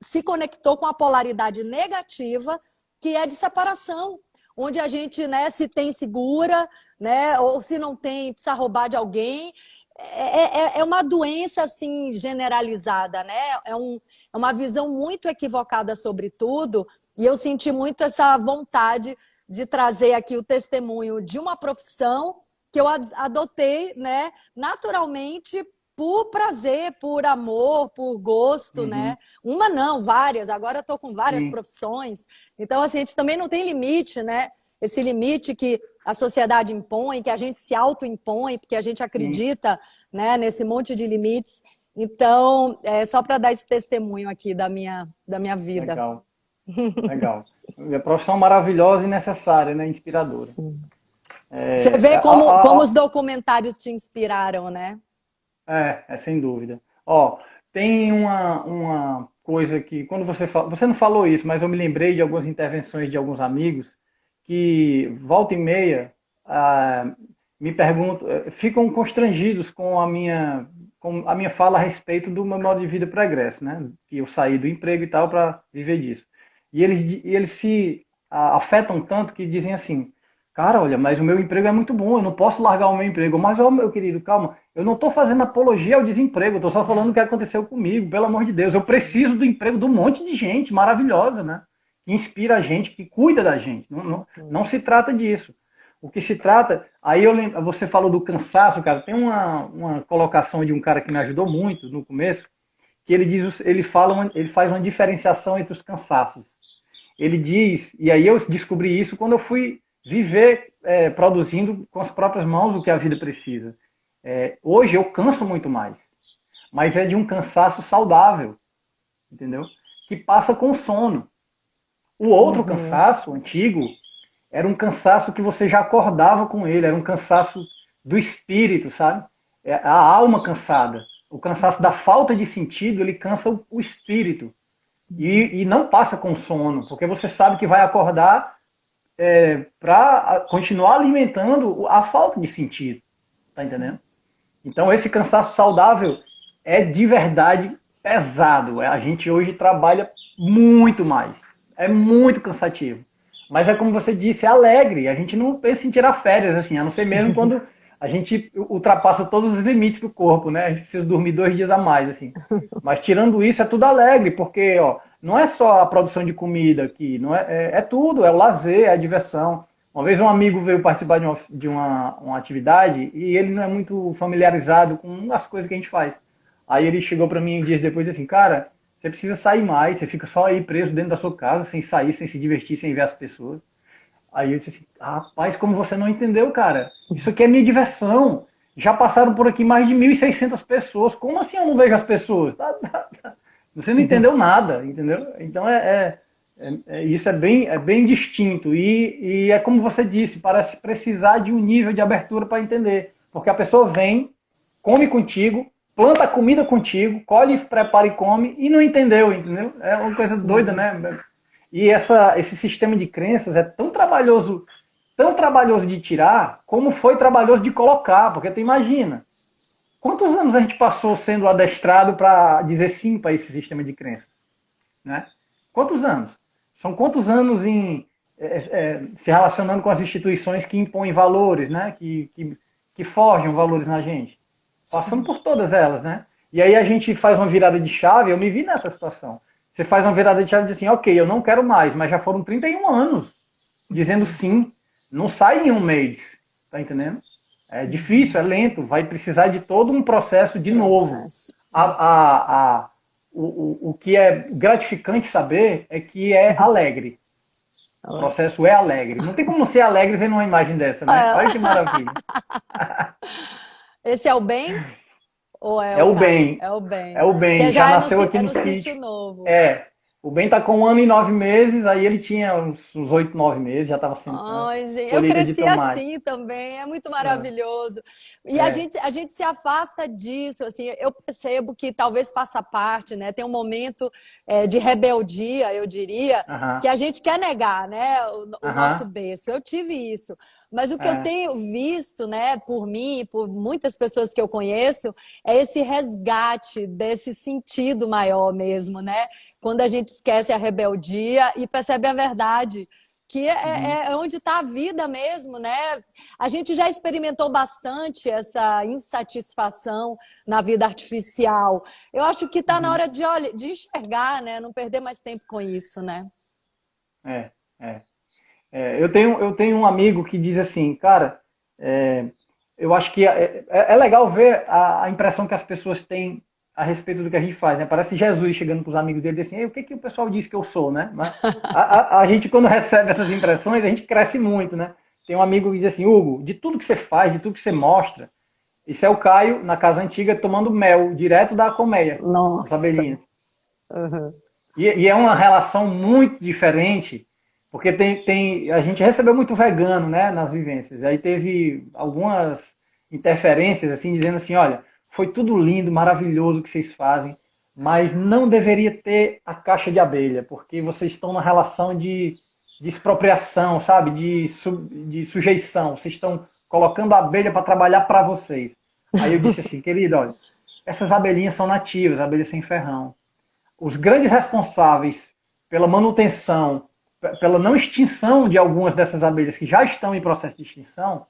se conectou com a polaridade negativa, que é de separação, onde a gente, né, se tem segura, né, ou se não tem, precisa roubar de alguém. É uma doença assim generalizada, né? É uma visão muito equivocada sobre tudo, e eu senti muito essa vontade de trazer aqui o testemunho de uma profissão que eu adotei, né, naturalmente, por prazer, por amor, por gosto, né? Uma não, várias. Agora eu estou com várias profissões. Então, assim, a gente também não tem limite, né? Esse limite que a sociedade impõe, que a gente se autoimpõe, porque a gente acredita, né, nesse monte de limites. Então, é só para dar esse testemunho aqui da minha vida. Legal, legal. É profissão maravilhosa e necessária, né? Inspiradora. Sim. Você vê como os documentários te inspiraram, né? Sem dúvida. Ó, tem uma coisa que, quando você não falou isso, mas eu me lembrei de algumas intervenções de alguns amigos que, volta e meia, me perguntam, ficam constrangidos com a minha fala a respeito do meu modo de vida pregresso, né? Que eu saí do emprego e tal para viver disso. E eles se afetam tanto que dizem assim: cara, olha, mas o meu emprego é muito bom, eu não posso largar o meu emprego. Mas, ó, meu querido, calma, eu não estou fazendo apologia ao desemprego, eu estou só falando o que aconteceu comigo, pelo amor de Deus. Eu preciso do emprego de um monte de gente maravilhosa, né? Que inspira a gente, que cuida da gente. Não se trata disso. O que se trata... Aí você falou do cansaço, cara. Tem uma colocação de um cara que me ajudou muito no começo, que ele faz uma diferenciação entre os cansaços. Ele diz, e aí eu descobri isso quando eu fui viver produzindo com as próprias mãos o que a vida precisa. Hoje eu canso muito mais, mas é de um cansaço saudável, entendeu? Que passa com o sono. O outro cansaço antigo era um cansaço que você já acordava com ele, era um cansaço do espírito, sabe? A alma cansada. O cansaço da falta de sentido, ele cansa o espírito. E não passa com sono, porque você sabe que vai acordar para continuar alimentando a falta de sentido. Tá entendendo? Então esse cansaço saudável é de verdade pesado. A gente hoje trabalha muito mais. É muito cansativo. Mas é como você disse, é alegre. A gente não pensa em tirar férias, assim, a não ser mesmo quando a gente ultrapassa todos os limites do corpo, né? A gente precisa dormir 2 dias a mais, assim. Mas tirando isso, é tudo alegre, porque, ó, não é só a produção de comida aqui, não é tudo, é o lazer, é a diversão. Uma vez um amigo veio participar de uma atividade e ele não é muito familiarizado com as coisas que a gente faz. Aí ele chegou para mim dias depois e disse assim: cara, você precisa sair mais, você fica só aí preso dentro da sua casa, sem sair, sem se divertir, sem ver as pessoas. Aí eu disse assim: rapaz, como você não entendeu, cara? Isso aqui é minha diversão. Já passaram por aqui mais de 1.600 pessoas. Como assim eu não vejo as pessoas? Você não entendeu nada, entendeu? Então isso é bem distinto. E é como você disse, parece precisar de um nível de abertura para entender. Porque a pessoa vem, come contigo, planta comida contigo, colhe, prepara e come, e não entendeu? É uma coisa doida, né? E esse sistema de crenças é tão trabalhoso de tirar, como foi trabalhoso de colocar. Porque tu imagina, quantos anos a gente passou sendo adestrado para dizer sim para esse sistema de crenças? Né? Quantos anos? São quantos anos se relacionando com as instituições que impõem valores, né? Que forjam valores na gente? Passando por todas elas, né? E aí a gente faz uma virada de chave, eu me vi nessa situação. Você faz uma virada de chave e diz assim: ok, eu não quero mais, mas já foram 31 anos dizendo sim. Não sai em um mês, tá entendendo? É difícil, é lento, vai precisar de todo um processo de novo. Processo. O que é gratificante saber é que é alegre. O processo é alegre. Não tem como ser alegre vendo uma imagem dessa, né? Olha que maravilha. Esse é o bem ou é É o o Caio? bem. É o bem. É o bem. Que Já já nasceu aqui é no no sítio sítio. novo. É. O Ben tá com 1 ano e 9 meses, aí ele tinha uns 8, 9 meses, já estava sendo Ai, gente, eu colheita de cresci tomate. assim também, é muito É, maravilhoso. E a é. gente, a gente se afasta disso, assim, eu percebo que talvez faça parte, né? Tem um momento de rebeldia, eu diria, que Aham, a gente quer negar, né? O nosso aham, berço. Eu tive isso. Mas o que eu é. tenho visto, né, por mim, por muitas pessoas que eu conheço, é esse resgate desse sentido maior mesmo, né? Quando a gente esquece a rebeldia e percebe a verdade que Uhum, é onde está a vida mesmo, né? A gente já experimentou bastante essa insatisfação na vida artificial. Eu acho que está na uhum. hora de enxergar, né? Não perder mais tempo com isso, né? É, é. Eu tenho um amigo que diz assim, cara, eu acho que é legal ver a impressão que as pessoas têm a respeito do que a gente faz, né? Parece Jesus chegando para os amigos dele e assim, o que que o pessoal diz que eu sou, né? Mas a gente, quando recebe essas impressões, a gente cresce muito, né? Tem um amigo que diz assim, Hugo, de tudo que você faz, de tudo que você mostra, isso é o Caio, na casa antiga, tomando mel, direto da colmeia, as Nossa. abelhinhas. Uhum. E é uma relação muito diferente, porque a gente recebeu muito vegano, né, nas vivências. Aí teve algumas interferências, assim, dizendo assim, olha, foi tudo lindo, maravilhoso o que vocês fazem, mas não deveria ter a caixa de abelha, porque vocês estão na relação de expropriação, sabe, de sujeição. Vocês estão colocando a abelha para trabalhar para vocês. Aí eu disse assim, querido, olha, essas abelhinhas são nativas, abelhas sem ferrão. Os grandes responsáveis pela manutenção, pela não extinção de algumas dessas abelhas que já estão em processo de extinção,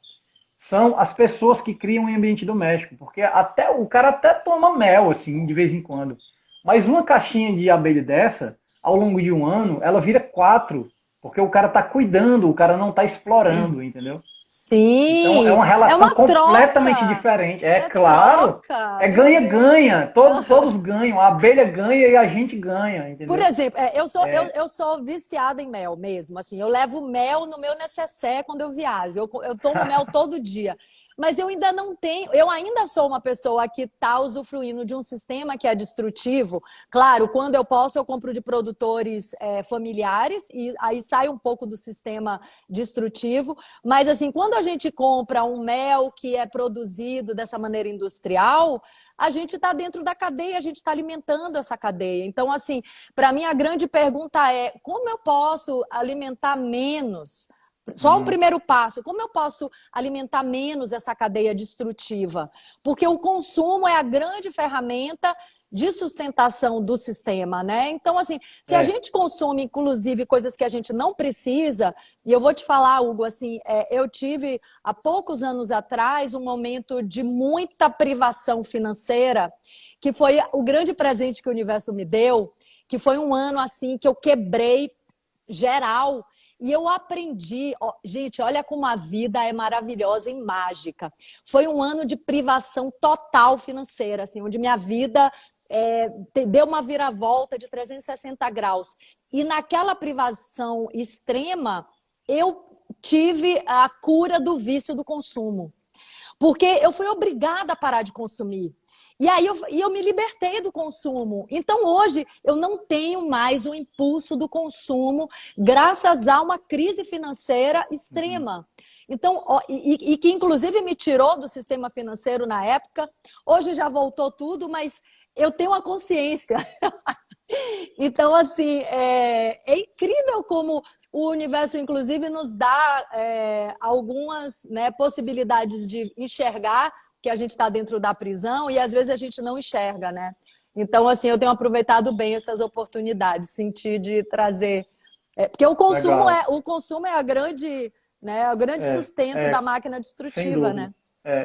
são as pessoas que criam em ambiente doméstico, porque até o cara até toma mel assim de vez em quando, mas uma caixinha de abelha dessa, ao longo de um ano, ela vira 4, porque o cara está cuidando, o cara não está explorando, entendeu? Então é Sim, uma é relação uma completamente troca. diferente. É É claro, troca, é meu Deus. ganha-ganha. Todos ganham. A abelha ganha e a gente ganha, Por entendeu? exemplo, eu sou viciada em mel mesmo. Assim, eu levo mel no meu necessaire quando eu viajo. Eu tomo mel todo dia. Mas eu ainda não tenho, eu ainda sou uma pessoa que está usufruindo de um sistema que é destrutivo. Claro, quando eu posso, eu compro de produtores familiares e aí sai um pouco do sistema destrutivo. Mas assim, quando a gente compra um mel que é produzido dessa maneira industrial, a gente está dentro da cadeia, a gente está alimentando essa cadeia. Então, assim, para mim a grande pergunta é como eu posso alimentar menos? Só um Uhum. primeiro passo, como eu posso alimentar menos essa cadeia destrutiva? Porque o consumo é a grande ferramenta de sustentação do sistema, né? Então, assim, se a É. gente consome, inclusive, coisas que a gente não precisa, e eu vou te falar, Hugo, assim, eu tive há poucos anos atrás um momento de muita privação financeira, que foi o grande presente que o universo me deu, que foi um ano assim que eu quebrei geral. E eu aprendi, gente, olha como a vida é maravilhosa e mágica. Foi um ano de privação total financeira, assim, onde minha vida deu uma viravolta de 360 graus. E naquela privação extrema, eu tive a cura do vício do consumo. Porque eu fui obrigada a parar de consumir. E aí eu me libertei do consumo. Então hoje eu não tenho mais o impulso do consumo, graças a uma crise financeira Uhum. extrema. Então, e que inclusive me tirou do sistema financeiro na época. Hoje já voltou tudo, mas eu tenho a consciência. Então, assim, é incrível como o universo, inclusive, nos dá algumas, né, possibilidades de enxergar que a gente está dentro da prisão e às vezes a gente não enxerga, né? Então, assim, eu tenho aproveitado bem essas oportunidades, sentir de trazer. Porque Legal. o consumo é a grande, né, o grande É, sustento da é, máquina sem destrutiva, dúvida. né?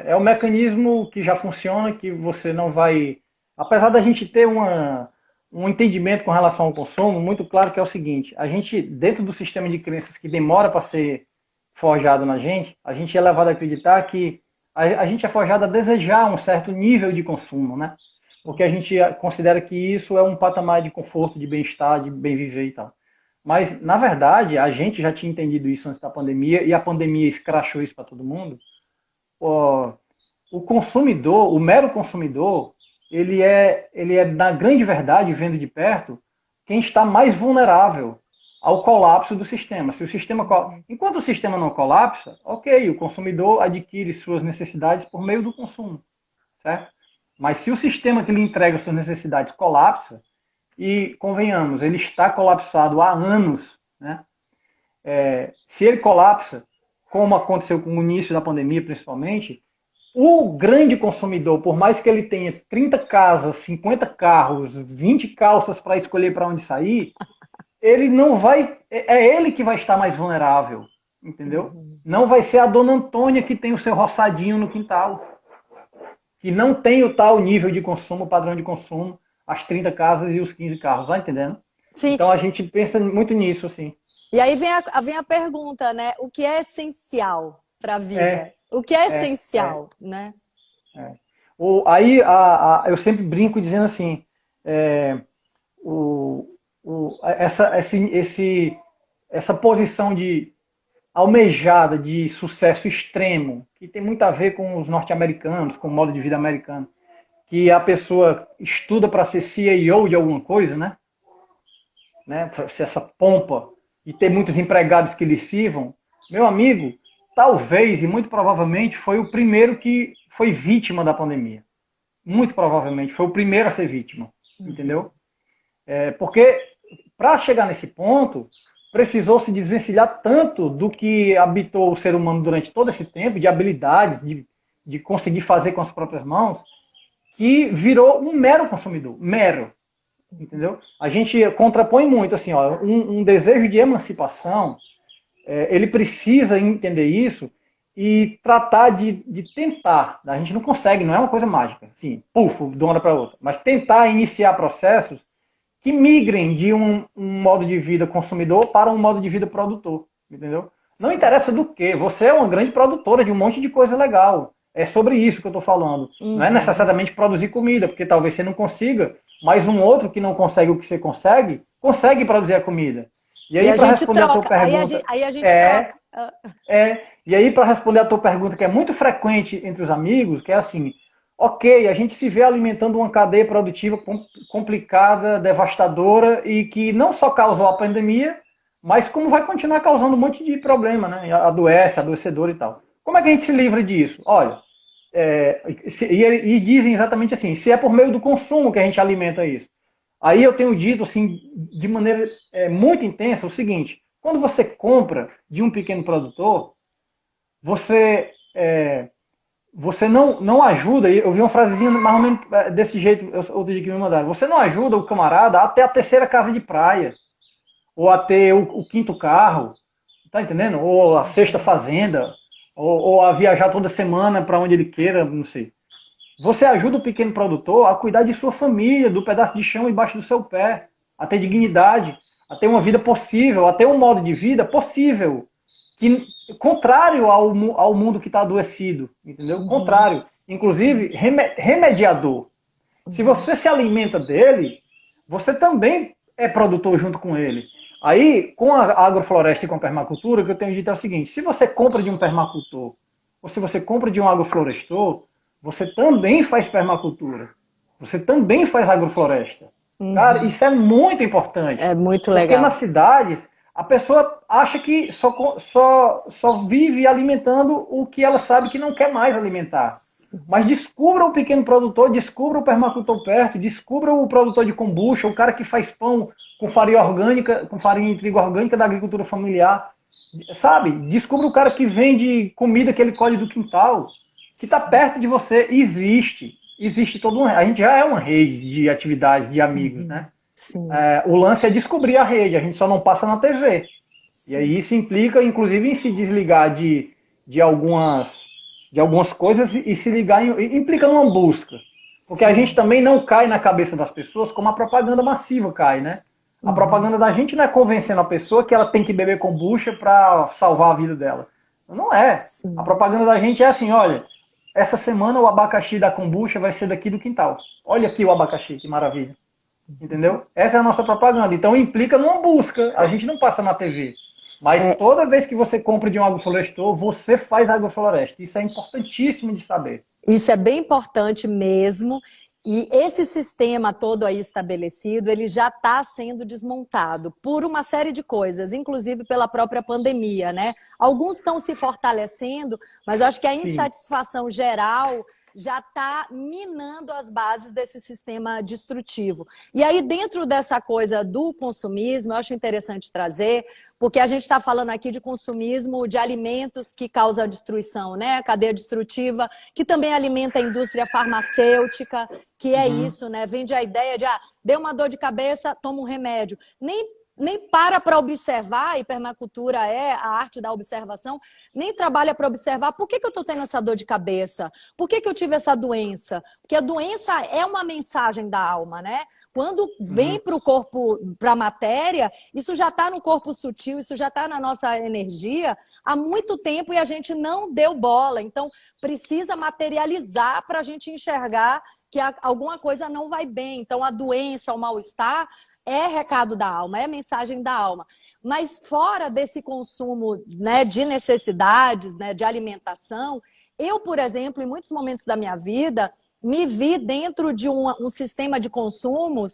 É um mecanismo que já funciona, que você não vai. Apesar da gente ter um entendimento com relação ao consumo, muito claro que é o seguinte: a gente, dentro do sistema de crenças que demora para ser forjado na gente, a gente é levado a acreditar que a gente é forjado a desejar um certo nível de consumo, né? Porque a gente considera que isso é um patamar de conforto, de bem-estar, de bem viver e tal. Mas, na verdade, a gente já tinha entendido isso antes da pandemia, e a pandemia escrachou isso para todo mundo. O consumidor, o mero consumidor, ele é, na grande verdade, vendo de perto, quem está mais vulnerável ao colapso do sistema. Se o sistema, enquanto o sistema não colapsa, ok, o consumidor adquire suas necessidades por meio do consumo, certo? Mas se o sistema que lhe entrega suas necessidades colapsa, e convenhamos, ele está colapsado há anos, né? Se ele colapsa, como aconteceu com o início da pandemia principalmente, o grande consumidor, por mais que ele tenha 30 casas, 50 carros, 20 calças para escolher para onde sair, ele não vai. É ele que vai estar mais vulnerável, entendeu? Não vai ser a dona Antônia que tem o seu roçadinho no quintal, que não tem o tal nível de consumo, padrão de consumo, as 30 casas e os 15 carros, tá entendendo? Sim. Então a gente pensa muito nisso, assim. E aí vem a pergunta, né? O que é essencial para a vida? O que é essencial, né? Aí eu sempre brinco dizendo assim, essa posição de almejada de sucesso extremo, que tem muito a ver com os norte-americanos, com o modo de vida americano, que a pessoa estuda para ser CEO de alguma coisa, né? Para ser essa pompa e ter muitos empregados que lhe sirvam. Meu amigo, talvez e muito provavelmente foi o primeiro que foi vítima da pandemia. Muito provavelmente foi o primeiro a ser vítima, entendeu? Porque para chegar nesse ponto, precisou se desvencilhar tanto do que habitou o ser humano durante todo esse tempo, de habilidades, de conseguir fazer com as próprias mãos, que virou um mero consumidor, mero, entendeu? A gente contrapõe muito, assim, ó, um desejo de emancipação, ele precisa entender isso e tratar de tentar, a gente não consegue, não é uma coisa mágica, assim, puf, de uma hora para outra, mas tentar iniciar processos que migrem de um modo de vida consumidor para um modo de vida produtor, entendeu? Não interessa do que, você é uma grande produtora de um monte de coisa legal, é sobre isso que eu estou falando. Não é necessariamente produzir comida, porque talvez você não consiga, mas um outro que não consegue o que você consegue produzir a comida. E aí, para responder a tua pergunta... Aí a gente troca. E aí, para responder a tua pergunta, que é muito frequente entre os amigos, que é assim, ok, a gente se vê alimentando uma cadeia produtiva complicada, devastadora, e que não só causou a pandemia, mas como vai continuar causando um monte de problema, né? Adoecedor e tal. Como é que a gente se livra disso? Olha, e dizem exatamente assim, se é por meio do consumo que a gente alimenta isso. Aí eu tenho dito assim, de maneira muito intensa o seguinte, quando você compra de um pequeno produtor, você não ajuda, eu vi uma frasezinha mais ou menos desse jeito, outro dia que me mandaram, você não ajuda o camarada a ter a terceira casa de praia, ou a ter o quinto carro, tá entendendo? Ou a sexta fazenda, ou a viajar toda semana para onde ele queira, não sei. Você ajuda o pequeno produtor a cuidar de sua família, do pedaço de chão embaixo do seu pé, a ter dignidade, a ter uma vida possível, a ter um modo de vida possível, que contrário ao mundo que está adoecido, entendeu? Contrário, inclusive remediador. Se você se alimenta dele, você também é produtor junto com ele. Aí, com a agrofloresta e com a permacultura, o que eu tenho dito é o seguinte, se você compra de um permacultor, ou se você compra de um agroflorestor, você também faz permacultura. Você também faz agrofloresta. Cara, isso é muito importante. É muito legal. Porque nas cidades, a pessoa acha que só vive alimentando o que ela sabe que não quer mais alimentar. Mas descubra o pequeno produtor, descubra o permacultor perto, descubra o produtor de kombucha, o cara que faz pão com farinha orgânica, com farinha de trigo orgânica da agricultura familiar. Sabe? Descubra o cara que vende comida que ele colhe do quintal, que está perto de você. Existe todo um... A gente já é uma rede de atividades, de amigos, né? Sim. O lance é descobrir a rede, a gente só não passa na TV. Sim. E aí isso implica, inclusive, em se desligar de algumas coisas e se ligar, implica numa busca. Porque a gente também não cai na cabeça das pessoas como a propaganda massiva cai, né? A propaganda da gente não é convencendo a pessoa que ela tem que beber kombucha para salvar a vida dela. Não é. A Sim. propaganda da gente é assim, olha, essa semana o abacaxi da kombucha vai ser daqui do quintal. Olha aqui o abacaxi, que maravilha. Entendeu? Essa é a nossa propaganda. Então implica numa busca. A gente não passa na TV. Mas É, toda vez que você compra de um agroflorestor, você faz agrofloresta. Isso é importantíssimo de saber. isso é bem importante mesmo. E esse sistema todo aí estabelecido, ele já está sendo desmontado por uma série de coisas, inclusive pela própria pandemia, né? Alguns estão se fortalecendo, mas eu acho que a Sim. insatisfação geral já está minando as bases desse sistema destrutivo. E aí, dentro dessa coisa do consumismo, eu acho interessante trazer, porque a gente está falando aqui de consumismo de alimentos que causam destruição, né? A cadeia destrutiva, que também alimenta a indústria farmacêutica, que é Uhum. isso, né? Vende a ideia de, deu uma dor de cabeça, toma um remédio. Nem para observar, a hipermacultura é a arte da observação, nem trabalha para observar por que eu estou tendo essa dor de cabeça, por que eu tive essa doença. Porque a doença é uma mensagem da alma, né? Quando vem Uhum. para o corpo, para a matéria, isso já está no corpo sutil, isso já está na nossa energia há muito tempo e a gente não deu bola. Então, precisa materializar para a gente enxergar que alguma coisa não vai bem. Então, a doença, o mal-estar é recado da alma, é mensagem da alma. Mas fora desse consumo, né, de necessidades, né, de alimentação, eu, por exemplo, em muitos momentos da minha vida, me vi dentro de um sistema de consumo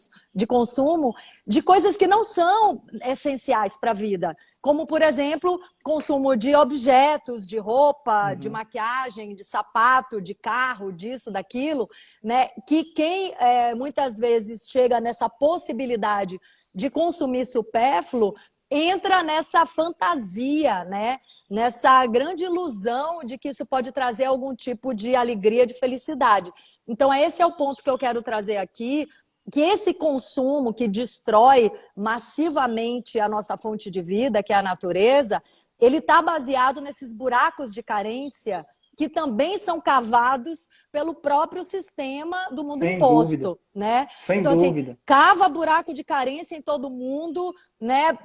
de coisas que não são essenciais para a vida. Como, por exemplo, consumo de objetos, de roupa, de Uhum. maquiagem, de sapato, de carro, disso, daquilo, né? Que quem muitas vezes chega nessa possibilidade de consumir supérfluo entra nessa fantasia, né? Nessa grande ilusão de que isso pode trazer algum tipo de alegria, de felicidade. Então, esse é o ponto que eu quero trazer aqui, que esse consumo que destrói massivamente a nossa fonte de vida, que é a natureza, ele está baseado nesses buracos de carência que também são cavados pelo próprio sistema do mundo Sem dúvida. imposto, né? Sem Então, assim, dúvida. cava buraco de carência em todo mundo, né?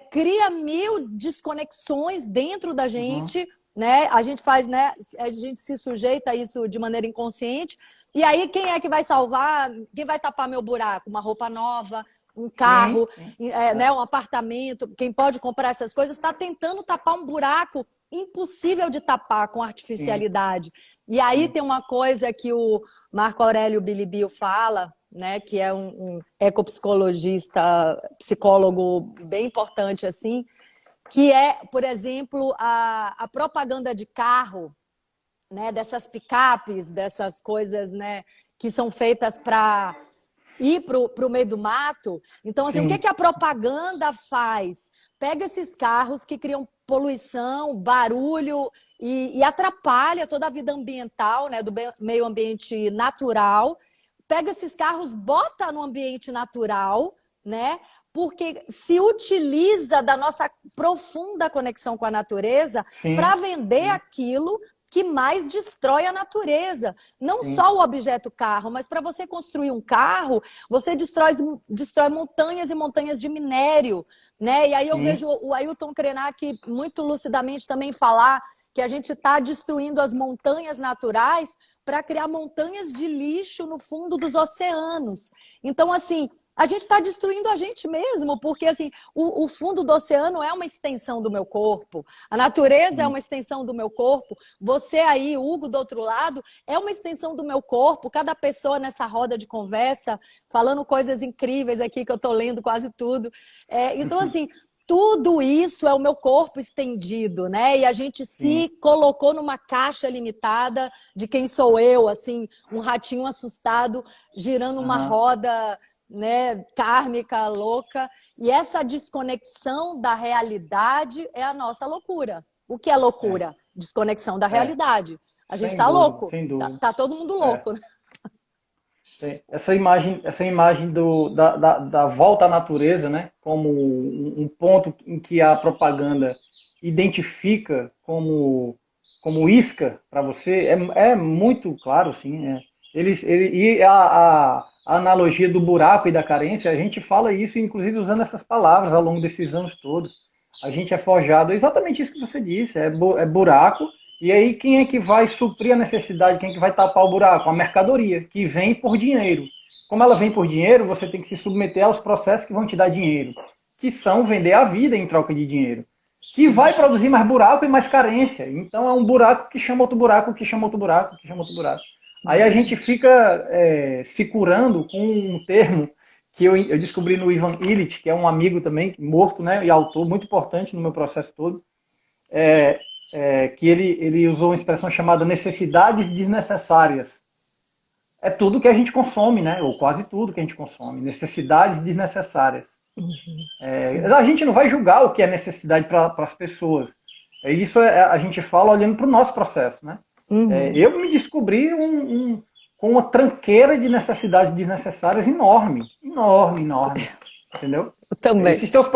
Cria mil desconexões dentro da Uhum. gente, né? A gente faz, né? A gente se sujeita a isso de maneira inconsciente. E aí, quem é que vai salvar? Quem vai tapar meu buraco? Uma roupa nova, um Sim, carro, sim. né, um apartamento. Quem pode comprar essas coisas está tentando tapar um buraco impossível de tapar com Sim, artificialidade. E aí sim. tem uma coisa que o Marco Aurélio Bilibio fala, né, que é um ecopsicologista, psicólogo bem importante assim, que é, por exemplo, a propaganda de carro, né, dessas picapes, dessas coisas, né, que são feitas para ir para o meio do mato. Então, assim, o que, Sim, que a propaganda faz? Pega esses carros que criam poluição, barulho e atrapalha toda a vida ambiental, né, do meio ambiente natural. Pega esses carros, bota no ambiente natural, né? Porque se utiliza da nossa profunda conexão com a natureza para sim, vender sim, aquilo que mais destrói a natureza. Não sim, só o objeto carro, mas para você construir um carro, você destrói montanhas e montanhas de minério, né? E aí eu sim, vejo o Ailton Krenak muito lucidamente também falar que a gente está destruindo as montanhas naturais para criar montanhas de lixo no fundo dos oceanos. Então, assim, a gente está destruindo a gente mesmo, porque assim, o fundo do oceano é uma extensão do meu corpo, a natureza é sim. uma extensão do meu corpo, você aí, Hugo, do outro lado, é uma extensão do meu corpo, cada pessoa nessa roda de conversa, falando coisas incríveis aqui, que eu estou lendo quase tudo. Então, assim, tudo isso é o meu corpo estendido, né? E a gente Sim. se colocou numa caixa limitada de quem sou eu, assim, um ratinho assustado girando uma Aham. roda, né, kármica, louca. E essa desconexão da realidade é a nossa loucura. O que é É, loucura? Desconexão da é. realidade. A gente Sem tá dúvida, louco. sem Tá, dúvida. tá todo mundo É. louco, né? Essa imagem da volta à natureza, né, como um ponto em que a propaganda identifica como isca para você, é muito claro, sim. E a analogia do buraco e da carência, a gente fala isso, inclusive, usando essas palavras ao longo desses anos todos. a gente é forjado, é exatamente isso que você disse, é buraco, e aí quem é que vai suprir a necessidade, quem é que vai tapar o buraco? A mercadoria, que vem por dinheiro. Como ela vem por dinheiro, você tem que se submeter aos processos que vão te dar dinheiro, que são vender a vida em troca de dinheiro, que vai produzir mais buraco e mais carência. Então é um buraco que chama outro buraco, que chama outro buraco, que chama outro buraco. Aí a gente fica se curando com um termo que eu descobri no Ivan Illich, que é um amigo também, morto, né, e autor muito importante no meu processo todo, que ele usou uma expressão chamada necessidades desnecessárias. É tudo que a gente consome, né, ou quase tudo que a gente consome, necessidades desnecessárias. A gente não vai julgar o que é necessidade para as pessoas. Isso a gente fala olhando para o nosso processo, né? Eu me descobri com uma tranqueira de necessidades desnecessárias enorme, enorme, enorme, entendeu? Eu também. Esses teus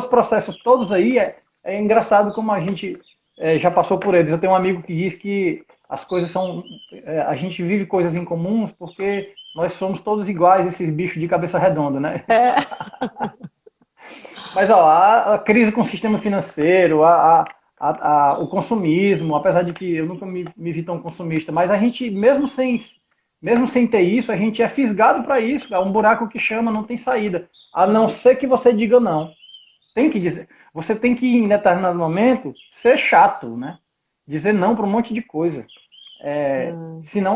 processos todos aí, é engraçado como a gente já passou por eles. Eu tenho um amigo que diz que as coisas são... a gente vive coisas incomuns porque nós somos todos iguais, esses bichos de cabeça redonda, né? Mas ó, a crise com o sistema financeiro, o consumismo, apesar de que eu nunca me vi tão consumista, mas a gente, mesmo sem ter isso, a gente é fisgado para isso. É um buraco que chama, não tem saída. A não ser que você diga não. Tem que dizer. Você tem que, em determinado momento, ser chato, né? Dizer não para um monte de coisa.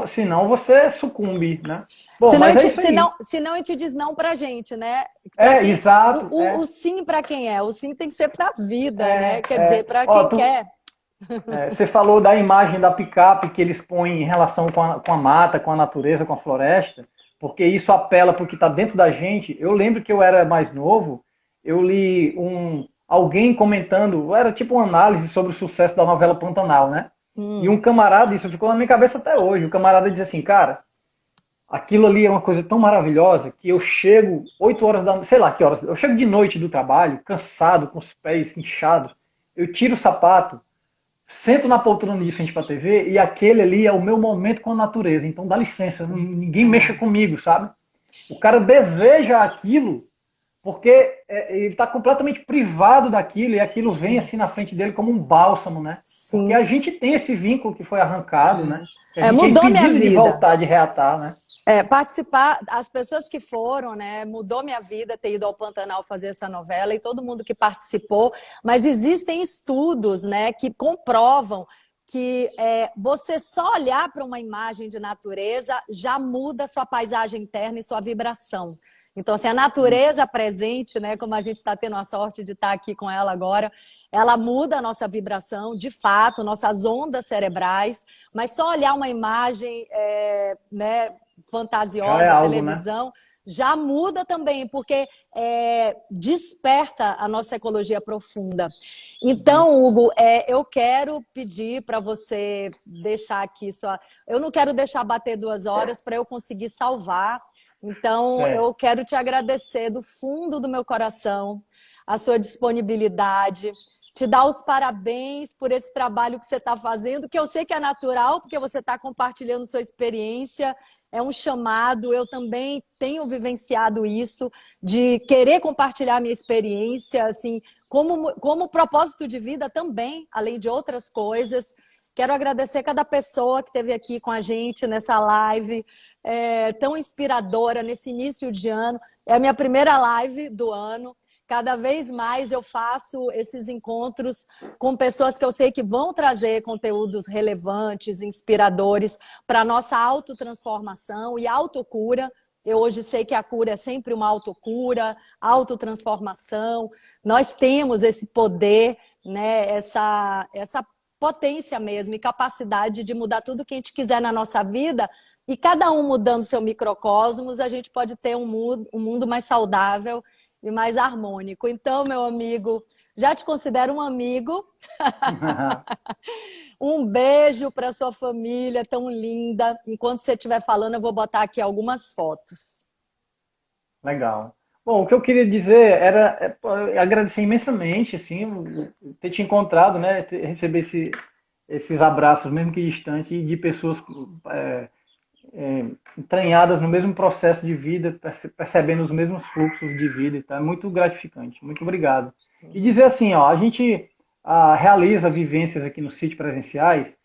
Senão você sucumbe, né? Bom, senão, mas a é gente, isso aí. senão a gente diz não pra gente, né? Exato. O sim para quem é? O sim tem que ser pra vida, né? Quer dizer, para Ó, quem quer. Você falou da imagem da picape que eles põem em relação com a mata, com a natureza, com a floresta, porque isso apela para o que está dentro da gente. Eu lembro que eu era mais novo, eu li alguém comentando, era tipo uma análise sobre o sucesso da novela Pantanal, né? E um camarada, isso ficou na minha cabeça até hoje, o camarada diz assim, cara, aquilo ali é uma coisa tão maravilhosa que eu chego 8 horas da noite, sei lá que horas, eu chego de noite do trabalho, cansado, com os pés inchados, eu tiro o sapato, sento na poltrona de frente para a TV e aquele ali é o meu momento com a natureza. Então dá licença, ninguém mexa comigo, sabe? O cara deseja aquilo porque ele está completamente privado daquilo e aquilo vem assim na frente dele como um bálsamo, né? Sim. Porque a gente tem esse vínculo que foi arrancado, né? Que a gente Mudou é minha impedido de vida. voltar, de reatar, né? Participar, as pessoas que foram, né, mudou minha vida ter ido ao Pantanal fazer essa novela e todo mundo que participou, mas existem estudos, né, que comprovam que você só olhar para uma imagem de natureza já muda a sua paisagem interna e sua vibração. Então, assim, a natureza presente, né, como a gente está tendo a sorte de estar aqui com ela agora, ela muda a nossa vibração, de fato, nossas ondas cerebrais, mas só olhar uma imagem, né, fantasiosa, Já é algo, televisão, né? já muda também, porque desperta a nossa ecologia profunda. Então, Hugo, eu quero pedir para você deixar aqui só. Eu não quero deixar bater 2 horas para eu conseguir salvar. Então, eu quero te agradecer do fundo do meu coração a sua disponibilidade, te dar os parabéns por esse trabalho que você está fazendo, que eu sei que é natural, porque você está compartilhando sua experiência, é um chamado, eu também tenho vivenciado isso, de querer compartilhar minha experiência, assim, como propósito de vida também, além de outras coisas. Quero agradecer cada pessoa que esteve aqui com a gente nessa live, tão inspiradora nesse início de ano. É a minha primeira live do ano. Cada vez mais eu faço esses encontros com pessoas que eu sei que vão trazer conteúdos relevantes, inspiradores para a nossa autotransformação e autocura. Eu hoje sei que a cura é sempre uma autocura, autotransformação. Nós temos esse poder, né, essa potência mesmo e capacidade de mudar tudo que a gente quiser na nossa vida. E cada um mudando seu microcosmos, a gente pode ter um mundo mais saudável e mais harmônico. Então, meu amigo, já te considero um amigo. Um beijo para sua família tão linda. Enquanto você estiver falando, eu vou botar aqui algumas fotos. Legal. Bom, o que eu queria dizer era agradecer imensamente, assim, ter te encontrado, né, receber esses abraços, mesmo que distantes, de pessoas entranhadas no mesmo processo de vida, percebendo os mesmos fluxos de vida. Então, é muito gratificante. Muito obrigado. E dizer assim, ó, a gente realiza vivências aqui no sítio presenciais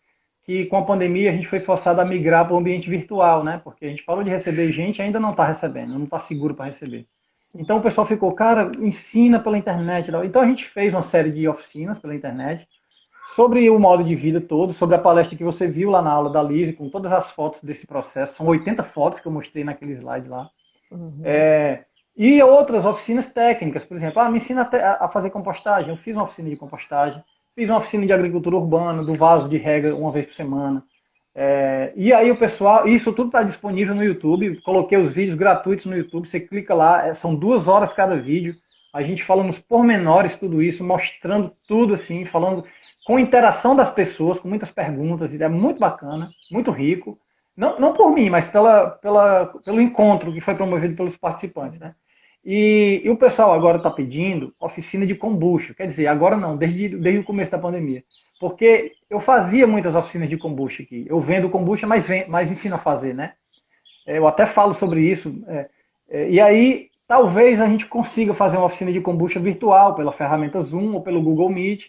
que com a pandemia a gente foi forçado a migrar para o ambiente virtual, né? Porque a gente parou de receber gente e ainda não está recebendo, não está seguro para receber. Sim. Então o pessoal ficou, cara, ensina pela internet. Então a gente fez uma série de oficinas pela internet sobre o modo de vida todo, sobre a palestra que você viu lá na aula da Lise, com todas as fotos desse processo. São 80 fotos que eu mostrei naquele slide lá. E outras oficinas técnicas, por exemplo, me ensina a fazer compostagem. Eu fiz uma oficina de compostagem, fiz uma oficina de agricultura urbana, do vaso de rega uma vez por semana. E aí o pessoal, isso tudo está disponível no YouTube, coloquei os vídeos gratuitos no YouTube, você clica lá, são 2 horas cada vídeo, a gente fala nos pormenores tudo isso, mostrando tudo assim, falando com interação das pessoas, com muitas perguntas, é muito bacana, muito rico, não por mim, mas pelo encontro que foi promovido pelos participantes, né? E o pessoal agora está pedindo oficina de kombucha, quer dizer, agora não, desde o começo da pandemia. Porque eu fazia muitas oficinas de kombucha aqui. Eu vendo kombucha, mas ensino a fazer, né? Eu até falo sobre isso. E aí, talvez a gente consiga fazer uma oficina de kombucha virtual pela ferramenta Zoom ou pelo Google Meet.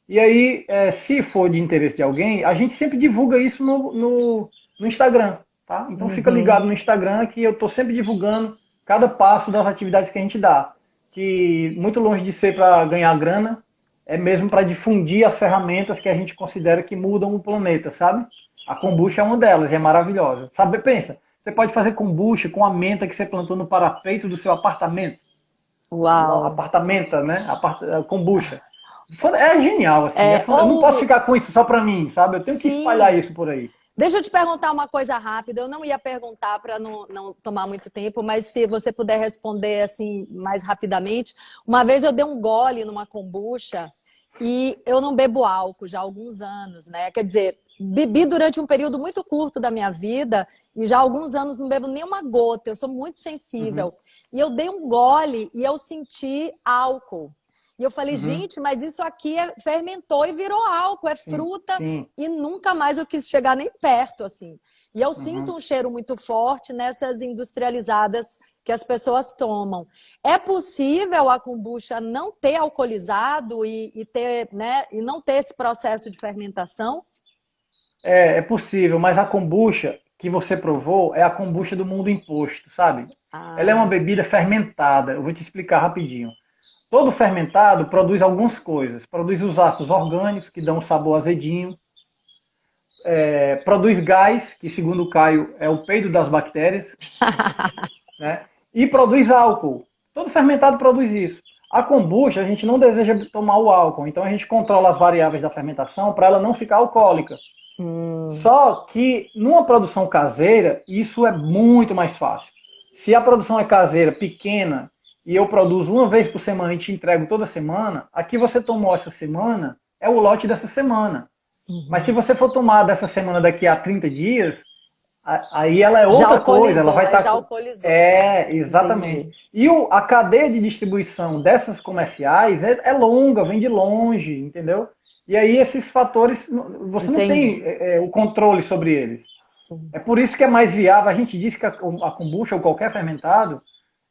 E aí, se for de interesse de alguém, a gente sempre divulga isso no Instagram, tá? Então fica ligado no Instagram que eu estou sempre divulgando cada passo das atividades que a gente dá. Que muito longe de ser para ganhar grana, é mesmo para difundir as ferramentas que a gente considera que mudam o planeta, sabe? A kombucha é uma delas, é maravilhosa. Sabe, pensa, você pode fazer kombucha com a menta que você plantou no parapeito do seu apartamento. Uau! Apartamento, né? Kombucha. É genial, assim. Eu não Hugo, posso ficar com isso só para mim, sabe? Eu tenho que sim. espalhar isso por aí. Deixa eu te perguntar uma coisa rápida. Eu não ia perguntar para não tomar muito tempo, mas se você puder responder assim mais rapidamente. Uma vez eu dei um gole numa kombucha e eu não bebo álcool já há alguns anos, né? Quer dizer, bebi durante um período muito curto da minha vida e já há alguns anos não bebo nem uma gota. Eu sou muito sensível. E eu dei um gole e eu senti álcool. E eu falei, gente, mas isso aqui fermentou e virou álcool, é fruta. Sim. E nunca mais eu quis chegar nem perto, assim. E eu sinto um cheiro muito forte nessas industrializadas que as pessoas tomam. É possível a kombucha não ter alcoolizado e ter, né, e não ter esse processo de fermentação? É possível, mas a kombucha que você provou é a kombucha do mundo imposto, sabe? Ela é uma bebida fermentada. Eu vou te explicar rapidinho. Todo fermentado produz algumas coisas. Produz os ácidos orgânicos, que dão um sabor azedinho. Produz gás, que segundo o Caio é o peido das bactérias. Né? E produz álcool. Todo fermentado produz isso. A kombucha, a gente não deseja tomar o álcool. Então a gente controla as variáveis da fermentação para ela não ficar alcoólica. Só que numa produção caseira, isso é muito mais fácil. Se a produção é caseira, pequena, e eu produzo uma vez por semana e te entrego toda semana, aqui você tomou essa semana, é o lote dessa semana. Mas se você for tomar dessa semana daqui a 30 dias, aí ela é outra coisa. Ela vai estar... Já alcoolizou. Exatamente. Entendi. E a cadeia de distribuição dessas comerciais é longa, vem de longe, entendeu? E aí esses fatores, você não tem o controle sobre eles. Sim. É por isso que é mais viável. A gente diz que a kombucha ou qualquer fermentado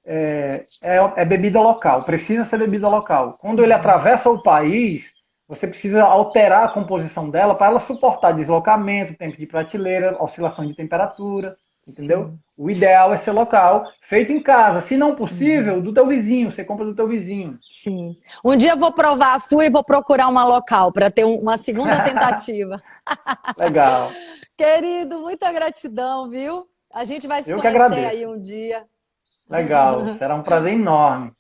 é bebida local, precisa ser bebida local. Quando ele atravessa o país, você precisa alterar a composição dela para ela suportar deslocamento, tempo de prateleira, oscilação de temperatura, entendeu? Sim. O ideal é ser local, feito em casa. Se não possível, do teu vizinho, você compra do teu vizinho. Sim. Um dia eu vou provar a sua e vou procurar uma local para ter uma segunda tentativa. Legal. Querido, muita gratidão, viu? A gente vai se Eu que conhecer agradeço. aí um dia. Legal, será um prazer enorme.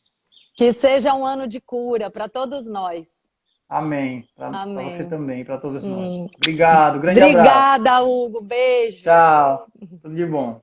Que seja um ano de cura para todos nós. Amém. Para você também, para todos nós. Obrigado, grande abraço. Obrigada, Hugo. Beijo. Tchau. Tudo de bom.